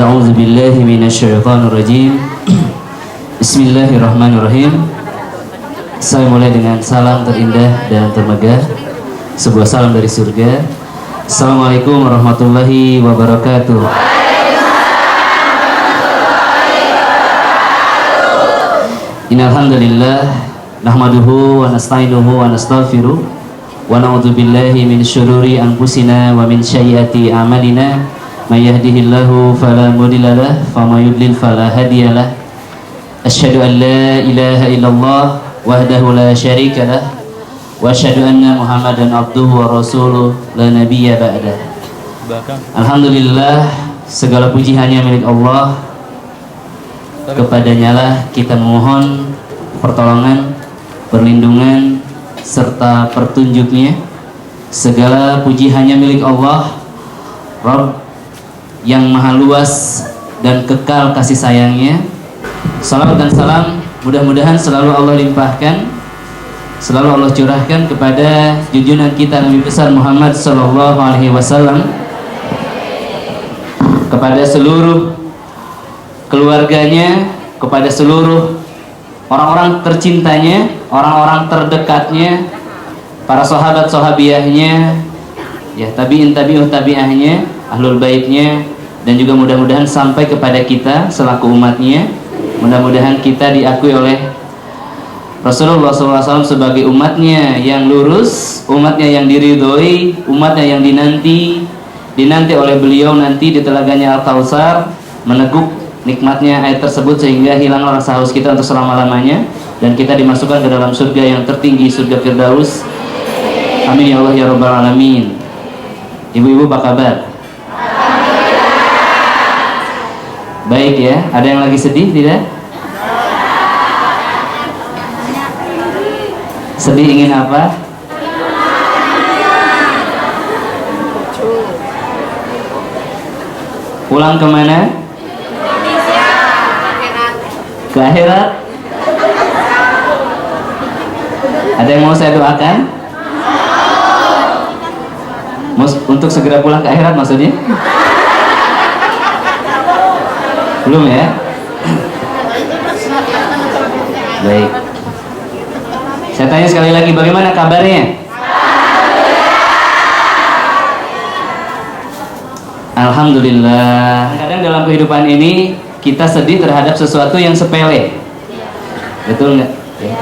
A'udzu billahi minasyaitonir rajim. Bismillahirrahmanirrahim. Saya mulai dengan salam terindah dan termegah, sebuah salam dari surga. Assalamualaikum warahmatullahi wabarakatuh. Innal hamdalillah nahmaduhu wa nasta'inuhu wa nastaghfiruh wa na'udzu billahi min syururi anfusina wa min sayyiati a'malina. May yahdihillahu fala mudilla lahu wa may yudlil fala hadiyalah. Asyhadu an la ilaha illallah wahdahu la syarika lah wa asyhadu anna Muhammadan abduhu wa rasuluh la nabiyya ba'dah. Alhamdulillah, segala puji hanya milik Allah. Kepadanya lah kita memohon pertolongan, perlindungan serta pertunjuknya. Segala puji hanya milik Allah, Rabb yang maha luas dan kekal kasih sayangnya. Salawat dan salam mudah-mudahan selalu Allah limpahkan, selalu Allah curahkan kepada junjungan kita Nabi besar Muhammad sallallahu alaihi wasallam, kepada seluruh keluarganya, kepada seluruh orang-orang tercintanya, orang-orang terdekatnya, para sahabat sahabiahnya, ya tabi'in tabi'uh tabi'ahnya, ahlul baitnya, dan juga mudah-mudahan sampai kepada kita selaku umatnya. Mudah-mudahan kita diakui oleh Rasulullah SAW sebagai umatnya yang lurus, umatnya yang diridhoi, umatnya yang dinanti oleh beliau nanti di telaganya Al-Kautsar, meneguk nikmatnya air tersebut sehingga hilang rasa haus kita untuk selama-lamanya, dan kita dimasukkan ke dalam surga yang tertinggi, surga Firdaus. Amin ya Allah ya Rabbal Alamin. Ibu-ibu apa kabar? Baik ya, ada yang lagi sedih tidak? Sedih ingin apa? Pulang kemana? Ke akhirat. Ada yang mau saya doakan? Untuk segera pulang ke akhirat maksudnya? Belum ya? Baik. Saya tanya sekali lagi, bagaimana kabarnya? Alhamdulillah. Kadang dalam kehidupan ini kita sedih terhadap sesuatu yang sepele. Betul nggak? Ya.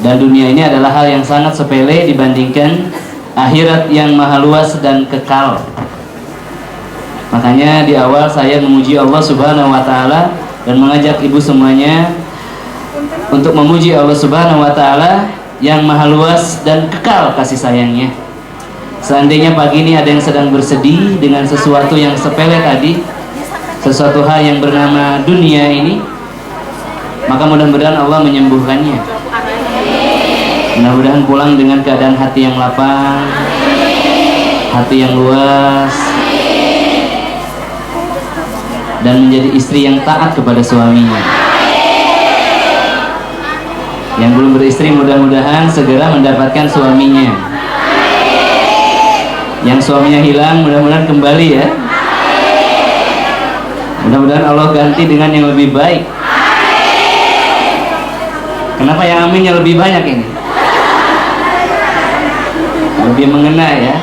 Dan dunia ini adalah hal yang sangat sepele dibandingkan akhirat yang maha luas dan kekal. Makanya di awal saya memuji Allah Subhanahu wa taala dan mengajak ibu semuanya untuk memuji Allah Subhanahu wa taala yang maha luas dan kekal kasih sayangnya. Seandainya pagi ini ada yang sedang bersedih dengan sesuatu yang sepele tadi, sesuatu hal yang bernama dunia ini, maka mudah-mudahan Allah menyembuhkannya. Mudah-mudahan pulang dengan keadaan hati yang lapang, hati yang luas, dan menjadi istri yang taat kepada suaminya. Yang belum beristri mudah-mudahan segera mendapatkan suaminya. Yang suaminya hilang mudah-mudahan kembali ya. Mudah-mudahan Allah ganti dengan yang lebih baik. Kenapa yang aminnya lebih banyak ini? Lebih mengena ya.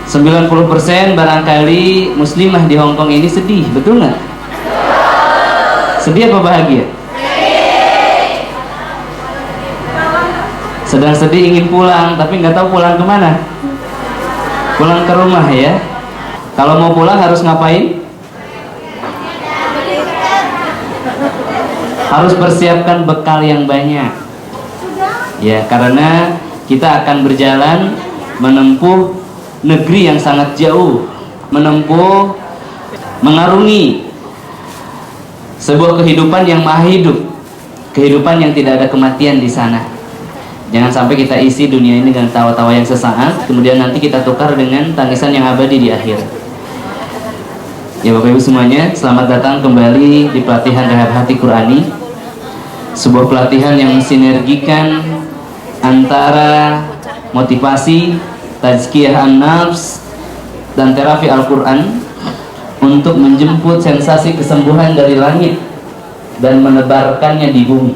90% barangkali muslimah di Hongkong ini sedih, betul nggak? Sedih apa bahagia? Sedang sedih ingin pulang, tapi nggak tahu pulang kemana. Pulang ke rumah ya. Kalau mau pulang harus ngapain? Harus persiapkan bekal yang banyak. Ya, karena kita akan berjalan menempuh negeri yang sangat jauh, mengarungi sebuah kehidupan yang maha hidup, kehidupan yang tidak ada kematian di sana. Jangan sampai kita isi dunia ini dengan tawa-tawa yang sesaat, kemudian nanti kita tukar dengan tangisan yang abadi di akhir. Ya Bapak Ibu semuanya, selamat datang kembali di pelatihan Rehab Hati Qur'ani, sebuah pelatihan yang mensinergikan antara motivasi, tazkiyah an-nafs, dan terapi Al-Quran. untuk menjemput sensasi kesembuhan dari langit dan menebarkannya di bumi.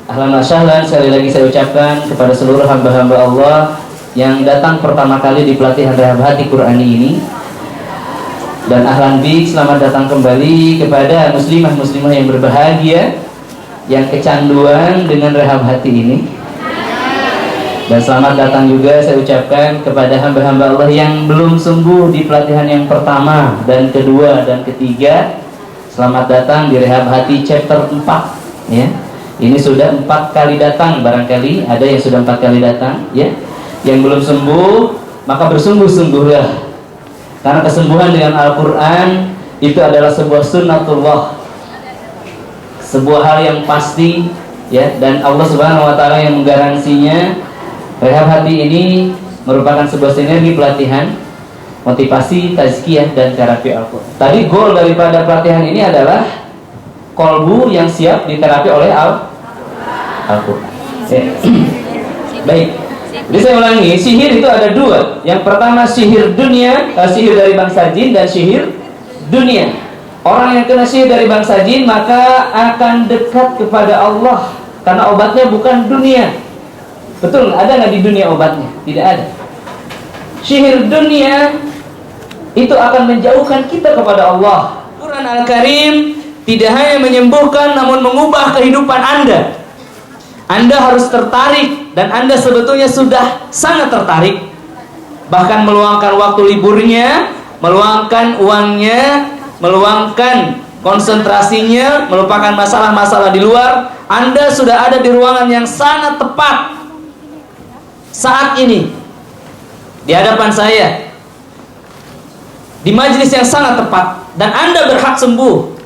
Ahlan wa sahlan, sekali lagi saya ucapkan kepada seluruh hamba-hamba Allah yang datang pertama kali di pelatihan Rehab Hati Qur'ani ini. Dan ahlan bik, selamat datang kembali kepada muslimah-muslimah yang berbahagia yang kecanduan dengan Rehab Hati ini. Dan selamat datang juga saya ucapkan kepada hamba-hamba Allah yang belum sembuh di pelatihan yang pertama dan kedua dan ketiga. Selamat datang di Rehab Hati chapter 4 ya. Ini sudah 4 kali datang, barangkali ada yang sudah 4 kali datang ya. Yang belum sembuh maka bersungguh-sungguhlah, karena kesembuhan dengan Al-Quran itu adalah sebuah sunnatullah, sebuah hal yang pasti ya, dan Allah Subhanahu wa Ta'ala yang menggaransinya. Rehab Hati ini merupakan sebuah sinergi pelatihan, motivasi, tazkiyah, dan terapi Al-Quran. Tadi goal daripada pelatihan ini adalah kolbu yang siap diterapi oleh Al-Quran ya. Baik, jadi saya ulangi, sihir itu ada 2. Yang pertama sihir dunia, sihir dari bangsa jin, dan sihir dunia. Orang yang kena sihir dari bangsa jin maka akan dekat kepada Allah, karena obatnya bukan dunia. Betul, ada nggak di dunia obatnya? Tidak ada. Sihir dunia itu akan menjauhkan kita kepada Allah. Quran Al-Karim tidak hanya menyembuhkan, namun mengubah kehidupan Anda. Anda harus tertarik, dan Anda sebetulnya sudah sangat tertarik. Bahkan meluangkan waktu liburnya, meluangkan uangnya, meluangkan konsentrasinya, melupakan masalah-masalah di luar. Anda sudah ada di ruangan yang sangat tepat saat ini, di hadapan saya, di majelis yang sangat tepat, dan Anda berhak sembuh.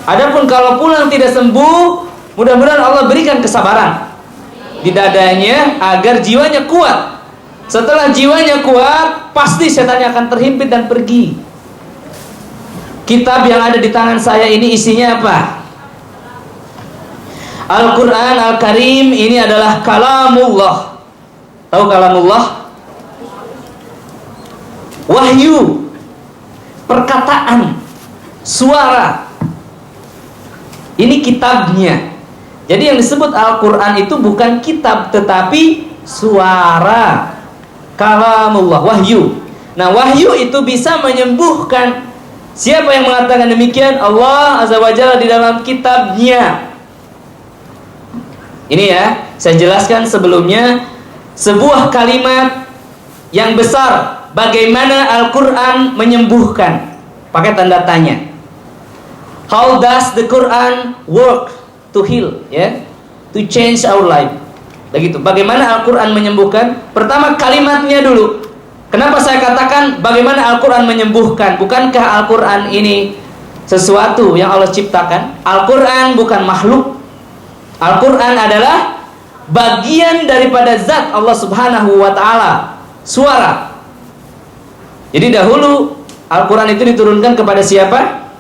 Adapun kalau pulang tidak sembuh, mudah-mudahan Allah berikan kesabaran di dadanya agar jiwanya kuat. Setelah jiwanya kuat, pasti setannya akan terhimpit dan pergi. Kitab yang ada di tangan saya ini isinya apa? Al-Quran Al-Karim ini adalah kalamullah. Tahu kalamullah? Wahyu, perkataan, suara. Ini kitabnya. Jadi yang disebut Al-Quran itu bukan kitab, tetapi suara. Kalamullah, wahyu. Nah, wahyu itu bisa menyembuhkan. Siapa yang mengatakan demikian? Allah Azza wa Jalla di dalam kitabnya. Ini ya, saya jelaskan sebelumnya sebuah kalimat yang besar. Bagaimana Al-Quran menyembuhkan? Pakai tanda tanya. How does the Quran work to heal, ya, to change our life? Begitu. Bagaimana Al-Quran menyembuhkan? Pertama kalimatnya dulu. Kenapa saya katakan bagaimana Al-Quran menyembuhkan? Bukankah Al-Quran ini sesuatu yang Allah ciptakan? Al-Quran bukan makhluk. Al-Quran adalah bagian daripada zat Allah Subhanahu wa Ta'ala, suara. Jadi dahulu Al-Quran itu diturunkan kepada siapa?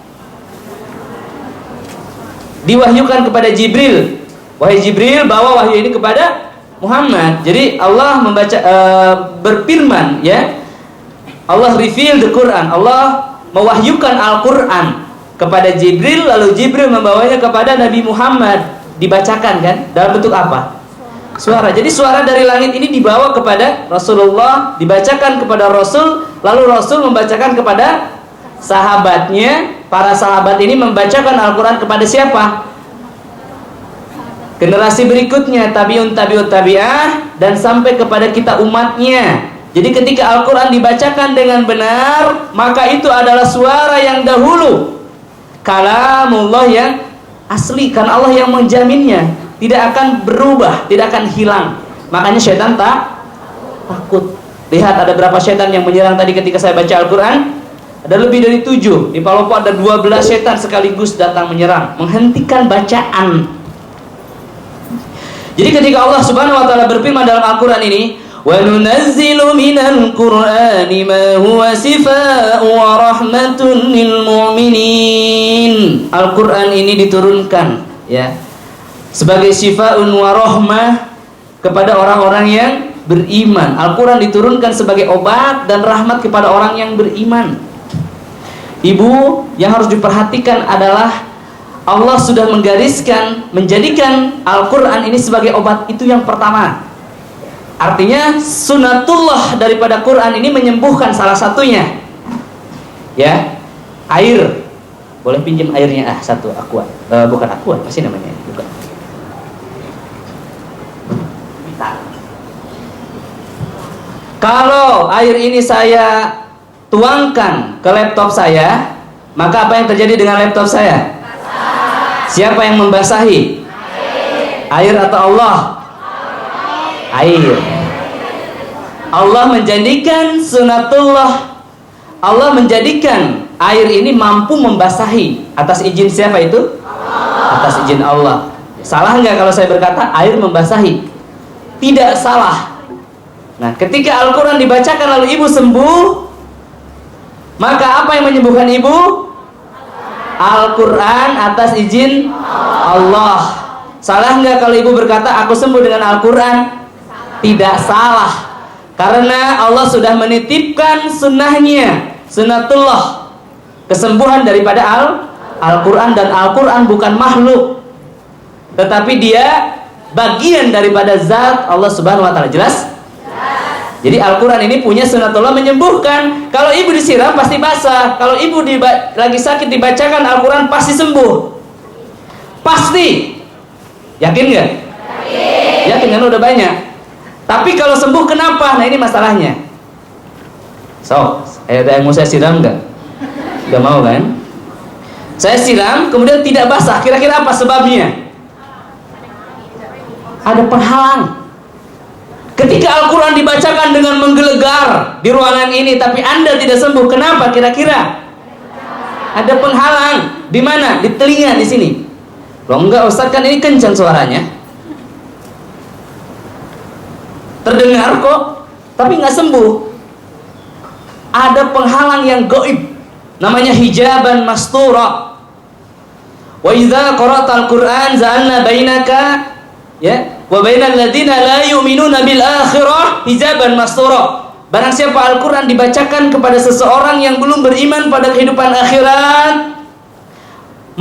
Diwahyukan kepada Jibril. Wahai Jibril, bawa wahyu ini kepada Muhammad. Jadi Allah membaca berfirman, ya. Allah reveal the Quran. Allah mewahyukan Al-Quran kepada Jibril, lalu Jibril membawanya kepada Nabi Muhammad. Dibacakan kan? Dalam bentuk apa? Suara. Jadi suara dari langit ini dibawa kepada Rasulullah, dibacakan kepada Rasul, lalu Rasul membacakan kepada sahabatnya. Para sahabat ini membacakan Al-Quran kepada siapa? Generasi berikutnya, tabi'un tabi'ut tabi'ah, dan sampai kepada kita umatnya. Jadi ketika Al-Quran dibacakan dengan benar, maka itu adalah suara yang dahulu, kalamullah yang asli, karena Allah yang menjaminnya, tidak akan berubah, tidak akan hilang. Makanya syaitan takut. Lihat ada berapa syaitan yang menyerang tadi ketika saya baca Al-Quran. Ada lebih dari 7. Di Palopo ada 12 setan sekaligus datang menyerang, menghentikan bacaan. Jadi ketika Allah Subhanahu wa Ta'ala berfirman dalam Al-Quran ini, wa nunazzilu minal Qur'ani ma huwa shifaa'un wa rahmatun lil mu'minin. Al-Quran ini diturunkan, ya, sebagai shifaa'un wa rahmah kepada orang-orang yang beriman. Al-Quran diturunkan sebagai obat dan rahmat kepada orang yang beriman. Ibu, yang harus diperhatikan adalah Allah sudah menggariskan, menjadikan Al-Quran ini sebagai obat, itu yang pertama. Artinya sunatullah daripada Quran ini menyembuhkan salah satunya. Ya, air. Boleh pinjam airnya satu, aqua. Bukan aqua, apa sih namanya? Bukan. Kalau air ini saya tuangkan ke laptop saya, maka apa yang terjadi dengan laptop saya? Siapa yang membasahi? Air atau Allah? Air. Allah menjadikan sunatullah. Allah menjadikan air ini mampu membasahi. Atas izin siapa itu? Atas izin Allah. Salah nggak kalau saya berkata air membasahi? Tidak salah. Nah, ketika Al-Quran dibacakan lalu ibu sembuh, maka apa yang menyembuhkan ibu? Al-Quran atas izin Allah. Salah nggak kalau ibu berkata aku sembuh dengan Al-Quran? Tidak salah, karena Allah sudah menitipkan sunnahnya, sunatullah, kesembuhan daripada Al-Quran. Dan Al-Quran bukan makhluk, tetapi dia bagian daripada zat Allah Subhanahu wa Ta'ala. Jelas? Jadi Al-Quran ini punya sunatullah menyembuhkan. Kalau ibu disiram pasti basah. Kalau ibu lagi sakit dibacakan Al-Quran pasti sembuh. Pasti. Yakin nggak? Yakin kan udah banyak. Tapi kalau sembuh kenapa? Nah ini masalahnya. Ada yang mau saya siram nggak? Nggak mau kan? Saya siram kemudian tidak basah. Kira-kira apa sebabnya? Ada penghalang. Ketika Al-Quran dibacakan dengan menggelegar di ruangan ini, tapi Anda tidak sembuh, kenapa kira-kira? Ada penghalang. Di mana? Di telinga, di sini. Loh enggak Ustaz, kan ini kencang suaranya. Terdengar kok, tapi nggak sembuh. Ada penghalang yang gaib, namanya hijaban mastura. Wa idza qara'tal Qur'an ja'alna bainaka wa bainal ladzina la yu'minuna bil akhirah hijaban mastura. Barang siapa Al-Quran dibacakan kepada seseorang yang belum beriman pada kehidupan akhirat,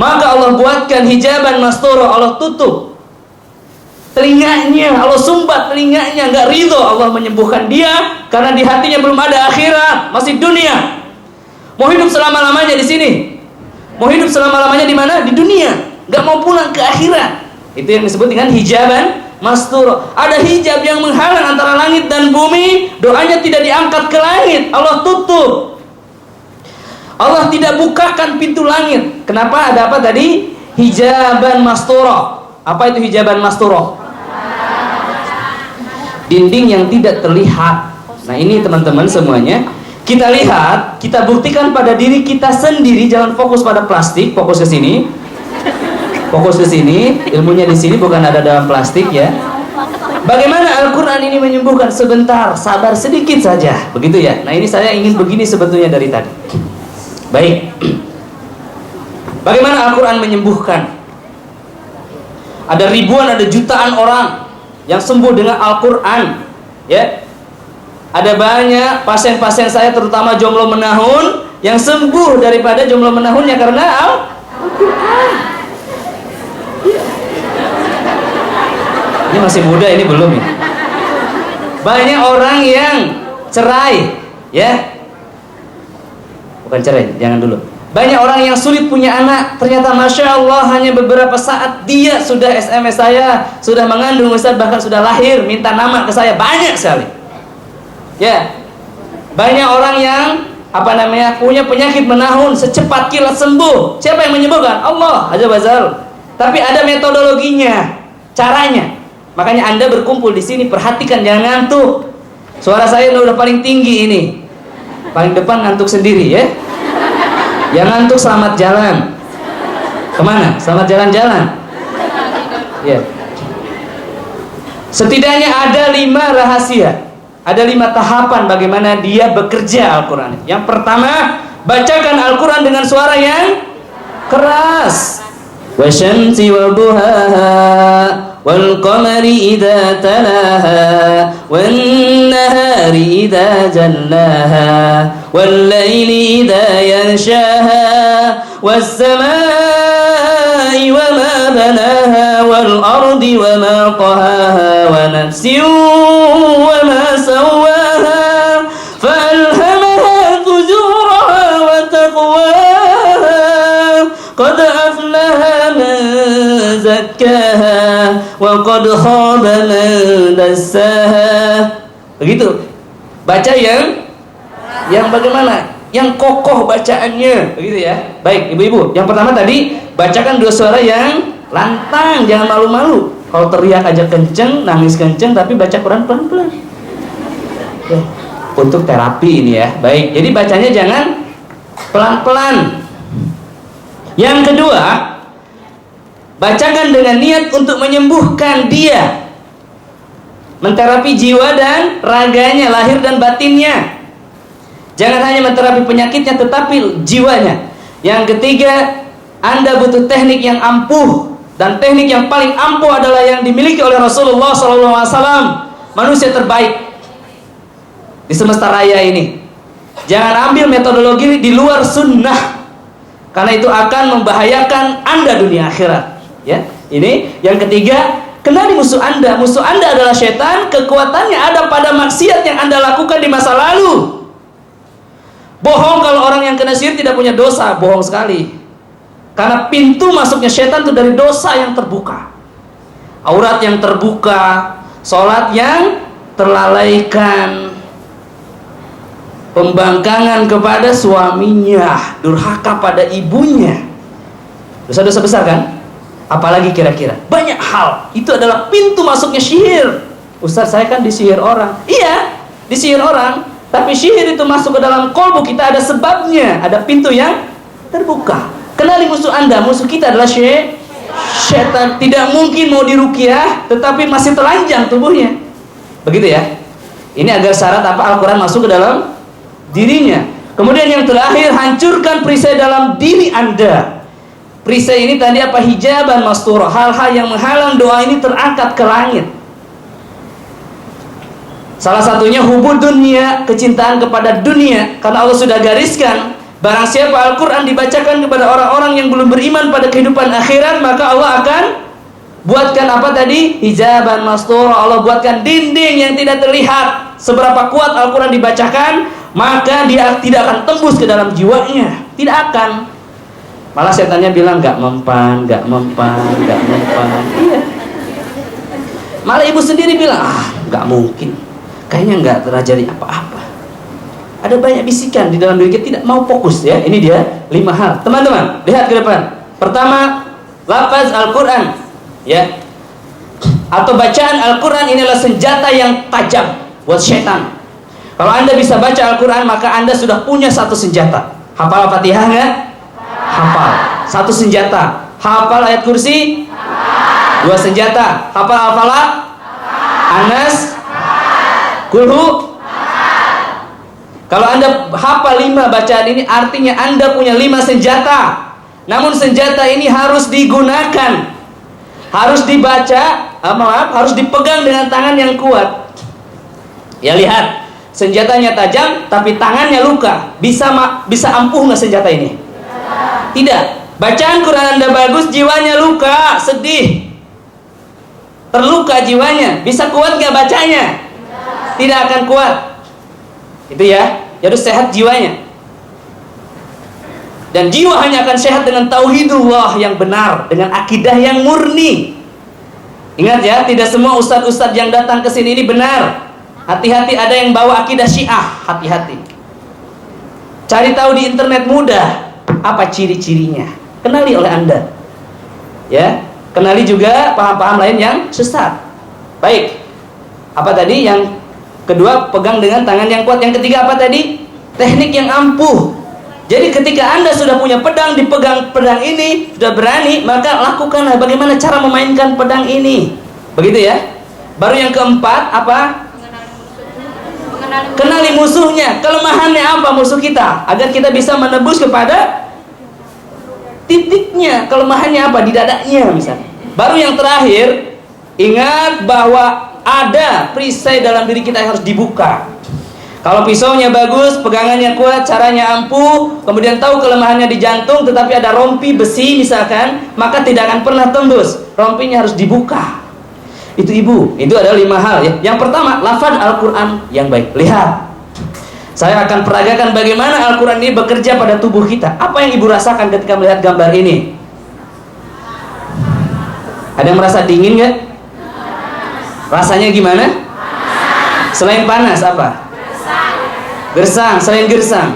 maka Allah buatkan hijaban mastura. Allah tutup telinganya, Allah sumbat telinganya, nggak ridho Allah menyembuhkan dia karena di hatinya belum ada akhirat, masih dunia. Mau hidup selama-lamanya di sini, mau hidup selama-lamanya di mana? Di dunia, nggak mau pulang ke akhirat. Itu yang disebut dengan hijaban mastur. Ada hijab yang menghalang antara langit dan bumi. Doanya tidak diangkat ke langit, Allah tutup. Allah tidak bukakan pintu langit. Kenapa? Ada apa tadi? Hijaban masturo. Apa itu hijaban masturo? Dinding yang tidak terlihat. Nah ini teman-teman semuanya, kita lihat, kita buktikan pada diri kita sendiri. Jangan fokus pada plastik, fokus ke sini. Fokus ke sini, ilmunya di sini, bukan ada dalam plastik ya. Bagaimana Al-Quran ini menyembuhkan? Sebentar, sabar sedikit saja, begitu ya. Nah ini saya ingin begini sebetulnya dari tadi. Baik. Bagaimana Al-Quran menyembuhkan? Ada ribuan, ada jutaan orang yang sembuh dengan Al-Quran, ya. Ada banyak pasien-pasien saya, terutama jomblo menahun, yang sembuh daripada jomblo menahunnya karena Al-Quran. Ini masih muda, ini belum ya. Banyak orang yang cerai, ya. Bukan cerai, jangan dulu. Banyak orang yang sulit punya anak. Ternyata Masya Allah hanya beberapa saat dia sudah SMS saya, sudah mengandung Ustaz, bahkan sudah lahir, minta nama ke saya. Banyak sekali. Ya. Banyak orang yang punya penyakit menahun, secepat kilat sembuh. Siapa yang menyembuhkan? Allah Azza wa Jalla. Tapi ada metodologinya, caranya. Makanya Anda berkumpul di sini, perhatikan, jangan ngantuk. Suara saya udah paling tinggi ini, paling depan ngantuk sendiri ya. Yang ngantuk selamat jalan. Kemana? Selamat jalan-jalan. Ya. Setidaknya ada 5 rahasia, ada 5 tahapan bagaimana dia bekerja Al-Quran. Yang pertama, bacakan Al-Quran dengan suara yang keras. Wasyamsi wa duhaha والقمر إذا تلاها والنهار إذا جلاها والليل إذا يغشاها والسماء وما بناها والأرض وما طهاها ونفس وما سواها فألهمها فجورها وتقواها قد أفلح من زكاها وقد خاب من دساها. Begitu. Baca yang bagaimana? Yang kokoh bacaannya, begitu ya. Baik, ibu-ibu. Yang pertama tadi bacakan dua suara yang lantang, jangan malu-malu. Kalau teriak aja kenceng, nangis kenceng, tapi baca Quran pelan-pelan. Ya, untuk terapi ini ya. Baik, jadi bacanya jangan pelan-pelan. Yang kedua, bacakan dengan niat untuk menyembuhkan dia, menterapi jiwa dan raganya, lahir dan batinnya. Jangan hanya menterapi penyakitnya tetapi jiwanya. Yang ketiga, Anda butuh teknik yang ampuh, dan teknik yang paling ampuh adalah yang dimiliki oleh Rasulullah SAW, manusia terbaik di semesta raya ini. Jangan ambil metodologi di luar sunnah, karena itu akan membahayakan Anda dunia akhirat. Ya, ini yang ketiga. Kenali musuh Anda. Musuh Anda adalah setan. Kekuatannya ada pada maksiat yang Anda lakukan di masa lalu. Bohong kalau orang yang kena sihir tidak punya dosa, bohong sekali. Karena pintu masuknya setan itu dari dosa yang terbuka, aurat yang terbuka, sholat yang terlalaikan, pembangkangan kepada suaminya, durhaka pada ibunya. Dosa-dosa besar kan? Apalagi kira-kira banyak hal. Itu adalah pintu masuknya sihir. Ustaz, saya kan disihir orang. Iya, disihir orang. Tapi sihir itu masuk ke dalam kolbu kita ada sebabnya, ada pintu yang terbuka. Kenali musuh Anda. Musuh kita adalah setan. Tidak mungkin mau diruqyah tetapi masih telanjang tubuhnya. Begitu ya. Ini agar syarat apa? Al-Quran masuk ke dalam dirinya. Kemudian yang terakhir, hancurkan perisai dalam diri Anda. Perisai ini tadi apa? Hijaban masturah, hal-hal yang menghalang doa ini terangkat ke langit. Salah satunya hubud dunia, kecintaan kepada dunia. Karena Allah sudah gariskan, barang siapa Al-Quran dibacakan kepada orang-orang yang belum beriman pada kehidupan akhirat, maka Allah akan buatkan apa tadi? Hijaban masturah. Allah buatkan dinding yang tidak terlihat. Seberapa kuat Al-Quran dibacakan, maka dia tidak akan tembus ke dalam jiwanya. Tidak akan. Malah setannya bilang gak mempan, gak mempan, gak mempan. Iya. Malah ibu sendiri bilang, gak mungkin, kayaknya gak terjadi apa-apa. Ada banyak bisikan di dalam diri kita, tidak mau fokus ya. Ini dia 5 hal. Teman-teman, lihat ke depan. Pertama, lafaz Al-Quran ya, atau bacaan Al-Quran inilah senjata yang tajam buat setan. Kalau Anda bisa baca Al-Quran, maka Anda sudah punya satu senjata. Hafal Al-Fatihah nggak? Hafal. Satu senjata. Hafal ayat kursi? Hafal. 2 senjata. Hafal Al-Falaq? Anas? Kulhu? Kalau Anda hafal 5 bacaan ini, artinya Anda punya 5 senjata. Namun senjata ini harus digunakan, harus dibaca, harus dipegang dengan tangan yang kuat. Ya lihat, senjatanya tajam, tapi tangannya luka. Bisa ampuh nggak senjata ini? Tidak. Bacaan Quran Anda bagus, jiwanya luka, sedih, terluka jiwanya. Bisa kuat nggak bacanya? Tidak akan kuat. Itu ya. Jadi sehat jiwanya. Dan jiwa hanya akan sehat dengan tauhidullah yang benar, dengan akidah yang murni. Ingat ya, tidak semua ustadz-ustadz yang datang ke sini ini benar. Hati-hati, ada yang bawa akidah Syiah, hati-hati. Cari tahu di internet mudah. Apa ciri-cirinya? Kenali oleh Anda. Ya, kenali juga paham-paham lain yang sesat. Baik. Apa tadi? Yang kedua, pegang dengan tangan yang kuat. Yang ketiga apa tadi? Teknik yang ampuh. Jadi ketika Anda sudah punya pedang, dipegang pedang ini, sudah berani, maka lakukanlah bagaimana cara memainkan pedang ini. Begitu ya. Baru yang keempat apa? Kenali musuhnya. Kelemahannya apa musuh kita, agar kita bisa menebus kepada titiknya. Kelemahannya apa? Di dadanya misalnya. Baru yang terakhir, ingat bahwa ada perisai dalam diri kita yang harus dibuka. Kalau pisaunya bagus, pegangannya kuat, caranya ampuh, kemudian tahu kelemahannya di jantung, tetapi ada rompi besi misalkan, maka tidak akan pernah tembus. Rompinya harus dibuka. Itu ibu, itu adalah 5 hal ya. Yang pertama, lafaz Al-Quran yang baik. Lihat, saya akan peragakan bagaimana Al-Quran ini bekerja pada tubuh kita. Apa yang ibu rasakan ketika melihat gambar ini? Ada yang merasa dingin nggak? Rasanya gimana? Selain panas apa? Gersang. Selain gersang?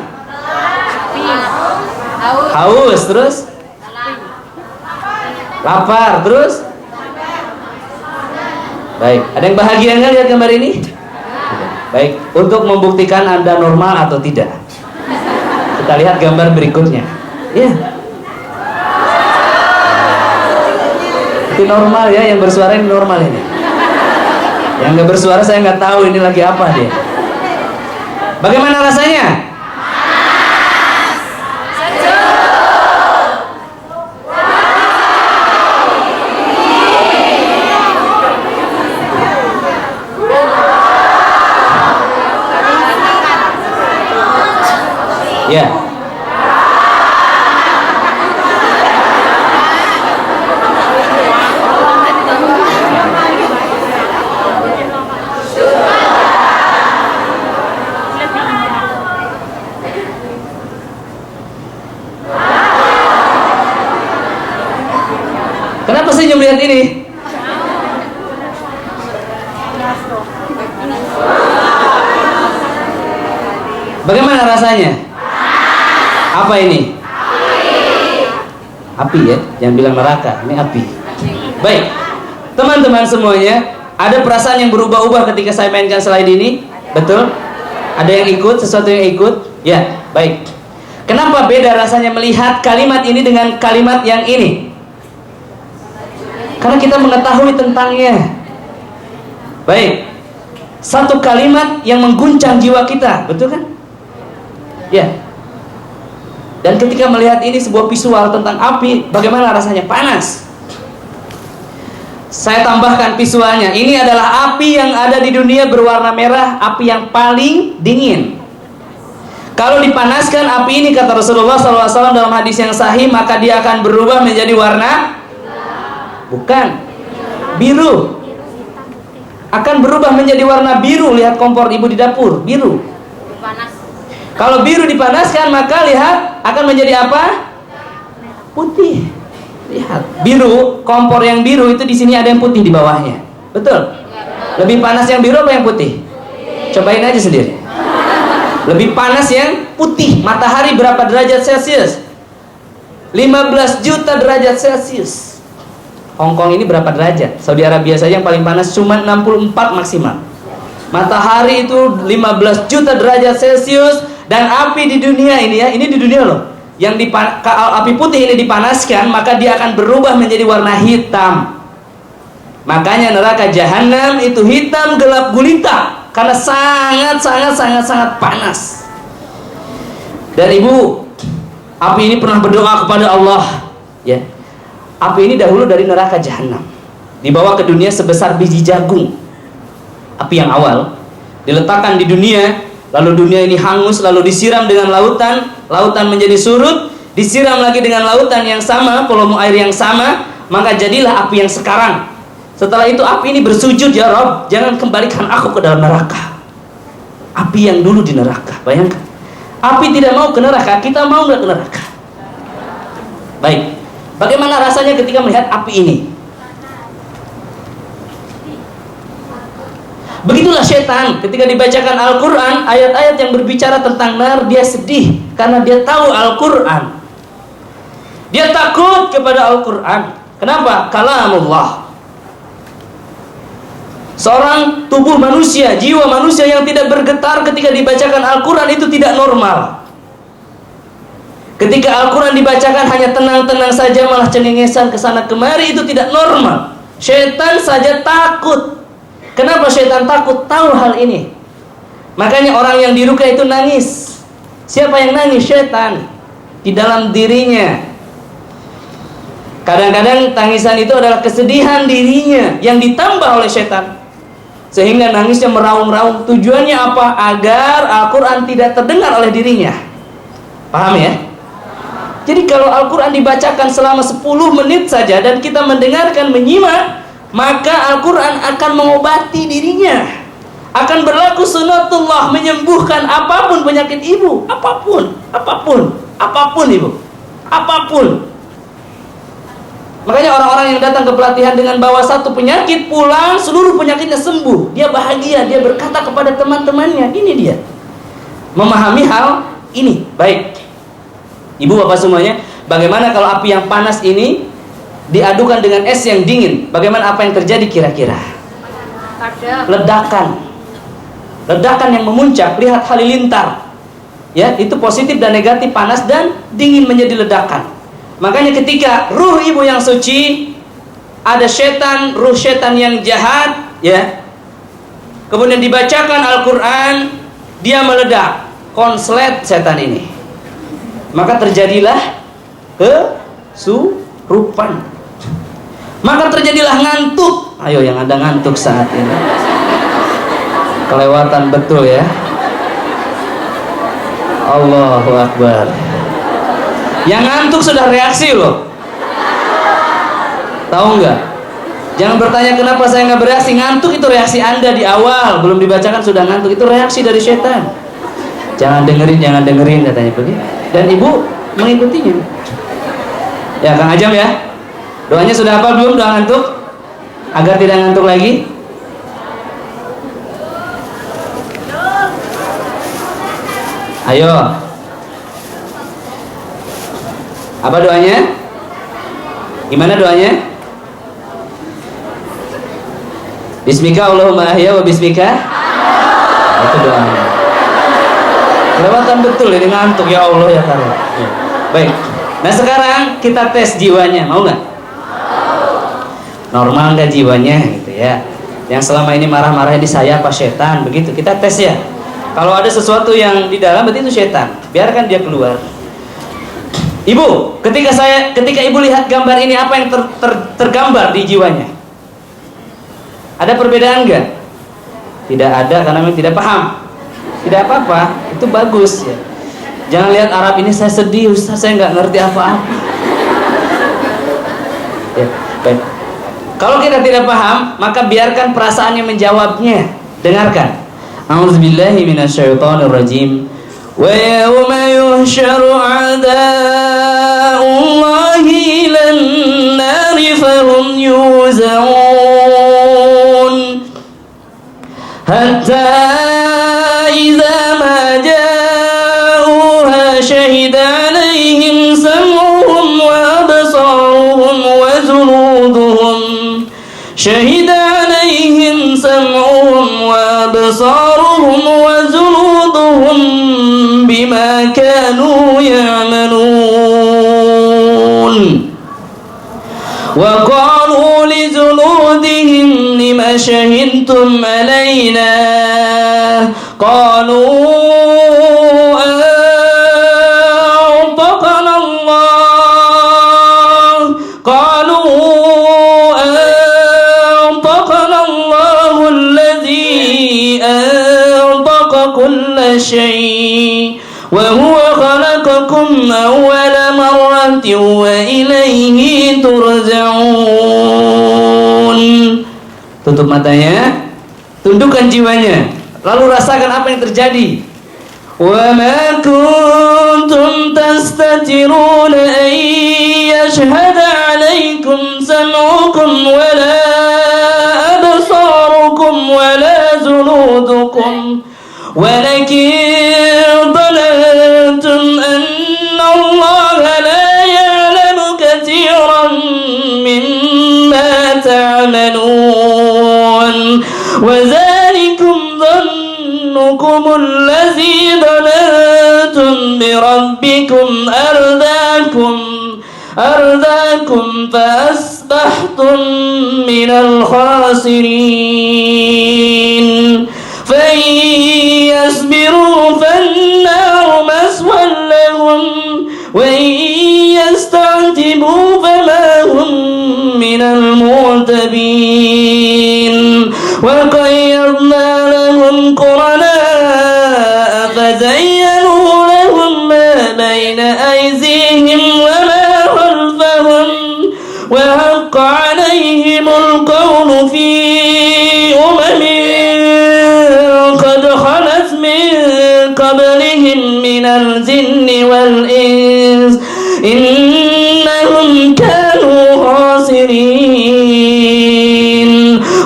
Haus. Terus? Lapar. Terus? Baik. Ada yang bahagia nggak lihat gambar ini? Baik. Untuk membuktikan Anda normal atau tidak, kita lihat gambar berikutnya. Ya. Itu normal ya, yang bersuara ini normal ini. Yang nggak bersuara saya nggak tahu ini lagi apa dia. Bagaimana rasanya? Ya. Kenapa senyum lihat ini? Bagaimana rasanya? Apa ini? Api ya, jangan bilang neraka, ini api. Baik, teman-teman semuanya, ada perasaan yang berubah-ubah ketika saya mainkan slide ini, betul? Ada yang ikut, sesuatu yang ikut? Ya, baik. Kenapa beda rasanya melihat kalimat ini dengan kalimat yang ini? Karena kita mengetahui tentangnya. Baik, satu kalimat yang mengguncang jiwa kita, betul kan? Ya. Dan ketika melihat ini sebuah visual tentang api, bagaimana rasanya? Panas. Saya tambahkan visualnya. Ini adalah api yang ada di dunia berwarna merah, api yang paling dingin. Kalau dipanaskan api ini, kata Rasulullah SAW dalam hadis yang sahih, maka dia akan berubah menjadi warna bukan biru. Akan berubah menjadi warna biru. Lihat kompor ibu di dapur, biru. Kalau biru dipanaskan, maka lihat akan menjadi apa? Putih. Lihat, biru, kompor yang biru itu di sini ada yang putih di bawahnya. Betul? Lebih panas yang biru apa yang putih? Cobain aja sendiri. Lebih panas yang putih. Matahari berapa derajat Celcius? 15 juta derajat Celcius. Hong Kong ini berapa derajat? Saudi Arabia saja yang paling panas cuma 64 maksimal. Matahari itu 15 juta derajat Celcius. Dan api di dunia ini ya, ini di dunia loh. Yang api putih ini dipanaskan, maka dia akan berubah menjadi warna hitam. Makanya neraka jahanam itu hitam gelap gulita karena sangat panas. Dan ibu, api ini pernah berdoa kepada Allah, ya. Api ini dahulu dari neraka jahanam dibawa ke dunia sebesar biji jagung. Api yang awal diletakkan di dunia. Lalu dunia ini hangus, lalu disiram dengan lautan, lautan menjadi surut, disiram lagi dengan lautan yang sama, volume air yang sama, maka jadilah api yang sekarang. Setelah itu api ini bersujud, ya Rob, jangan kembalikan aku ke dalam neraka. Api yang dulu di neraka, bayangkan. Api tidak mau ke neraka, kita mau nggak ke neraka? Baik, bagaimana rasanya ketika melihat api ini? Begitulah setan ketika dibacakan Al-Quran, ayat-ayat yang berbicara tentang nar, dia sedih karena dia tahu Al-Quran. Dia takut kepada Al-Quran. Kenapa? Kalamullah. Seorang tubuh manusia, jiwa manusia yang tidak bergetar ketika dibacakan Al-Quran itu tidak normal. Ketika Al-Quran dibacakan hanya tenang-tenang saja, malah cengengesan kesana kemari, itu tidak normal. Setan saja takut. Kenapa setan takut? Tahu hal ini. Makanya orang yang diruqyah itu nangis. Siapa yang nangis? Setan. Di dalam dirinya. Kadang-kadang tangisan itu adalah kesedihan dirinya yang ditambah oleh setan. sehingga nangisnya meraung-raung. Tujuannya apa? Agar Al-Quran tidak terdengar oleh dirinya. Paham ya? Jadi kalau Al-Quran dibacakan selama 10 menit saja dan kita mendengarkan, menyimak, maka Al-Quran akan mengobati dirinya. Akan berlaku sunatullah, menyembuhkan apapun penyakit ibu. Apapun ibu. Apapun. Makanya orang-orang yang datang ke pelatihan dengan bawa satu penyakit, pulang seluruh penyakitnya sembuh. Dia bahagia, dia berkata kepada teman-temannya, ini dia. Memahami hal ini. Baik. Ibu bapak semuanya, bagaimana kalau api yang panas ini diadukan dengan es yang dingin? Bagaimana, apa yang terjadi kira-kira? Ledakan yang memuncak. Lihat halilintar. Ya, itu positif dan negatif, panas dan dingin menjadi ledakan. Makanya ketika ruh ibu yang suci, ada setan, ruh setan yang jahat, ya, kemudian dibacakan Al-Quran, dia meledak, konslet setan ini. Maka terjadilah kesurupan. Maka terjadilah ngantuk. Ayo yang ada ngantuk saat ini, kelewatan betul ya. Allahu Akbar. Yang ngantuk sudah reaksi loh. Tahu nggak? Jangan bertanya kenapa saya nggak bereaksi. Ngantuk itu reaksi Anda di awal, belum dibacakan sudah ngantuk. Itu reaksi dari setan. Jangan dengerin katanya begitu. Dan ibu mengikutinya. Ya Kang Ajam ya. Doanya sudah hafal belum, doa ngantuk? Agar tidak ngantuk lagi. Ayo. Apa doanya? Gimana doanya? Bismika Allahumma ahya wa bismika. Itu doanya. Kelewatan betul ini, ngantuk ya Allah ya Allah. Baik. Nah sekarang kita tes jiwanya, mau nggak? Normal nggak jiwanya gitu ya? Yang selama ini marah-marahnya di saya apa setan, begitu kita tes ya. Kalau ada sesuatu yang di dalam berarti itu setan, biarkan dia keluar. Ibu, ketika ibu lihat gambar ini, apa yang tergambar di jiwanya? Ada perbedaan nggak? Tidak ada, karena memang tidak paham. Tidak apa-apa, itu bagus ya. Jangan lihat Arab ini saya sedih, Ustaz saya nggak ngerti apa-apa. Ya, baik. Kalau kita tidak paham, maka biarkan perasaannya menjawabnya. Dengarkan. A'udzubillahi minasyaitonirrajim. Wa yawma yuhsyaru a'da'ullahi ilan nari fahum yuzaun. Hatta إذا ما جاءوها شهد عليهم سمعهم وأبصارهم وجلودهم بما كانوا يعملون وقالوا لجلودهم لم شهدتم علينا قالوا أنطقنا الله الذي أنطق كل شيء وهو خلقكم أول مرة وإليه ترجعون. Tutup matanya, tundukkan jiwanya, lalu rasakan apa yang terjadi. وَمَا كُنْتُمْ تَسْتَتِرُونَ أَنْ يَشْهَدَ عَلَيْكُمْ سَمْعُكُمْ وَلَا أَبْصَارُكُمْ وَلَا جُلُودُكُمْ وَلَكِنْ ظَنَنْتُمْ أَنَّ اللَّهَ لَا يَعْلَمُ كَثِيرًا مِمَّا تَعْمَلُونَ وَذَلِكُمْ ظنكم الذي ظننتم بربكم أرداكم فأصبحتم من الخاسرين فإن يصبروا فالنار مثوى لهم وإن يستعتبوا فما هم من المعتبين وقيضنا قبلهم من الجن والإنس إنهم كانوا خاسرين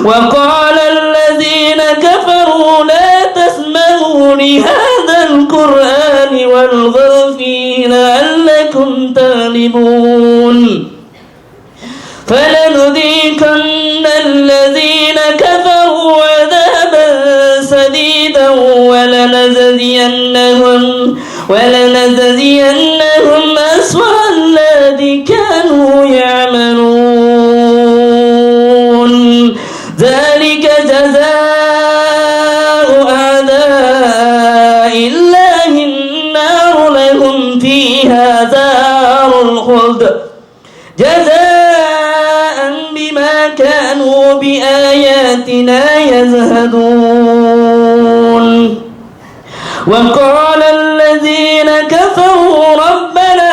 وقال الذين كفروا لا تسمعوا لهذا القرآن والغوا فيه لعلكم تغلبون فلنذيقن الذين كفروا عذابا سديدا ولنجزينهم أسوأ الذي كانوا يعملون ذلك جزاء أعداء الله النار لهم فيها دار الخلد جزاء بما كانوا بآياتنا يجحدون وقال الذين كفروا ربنا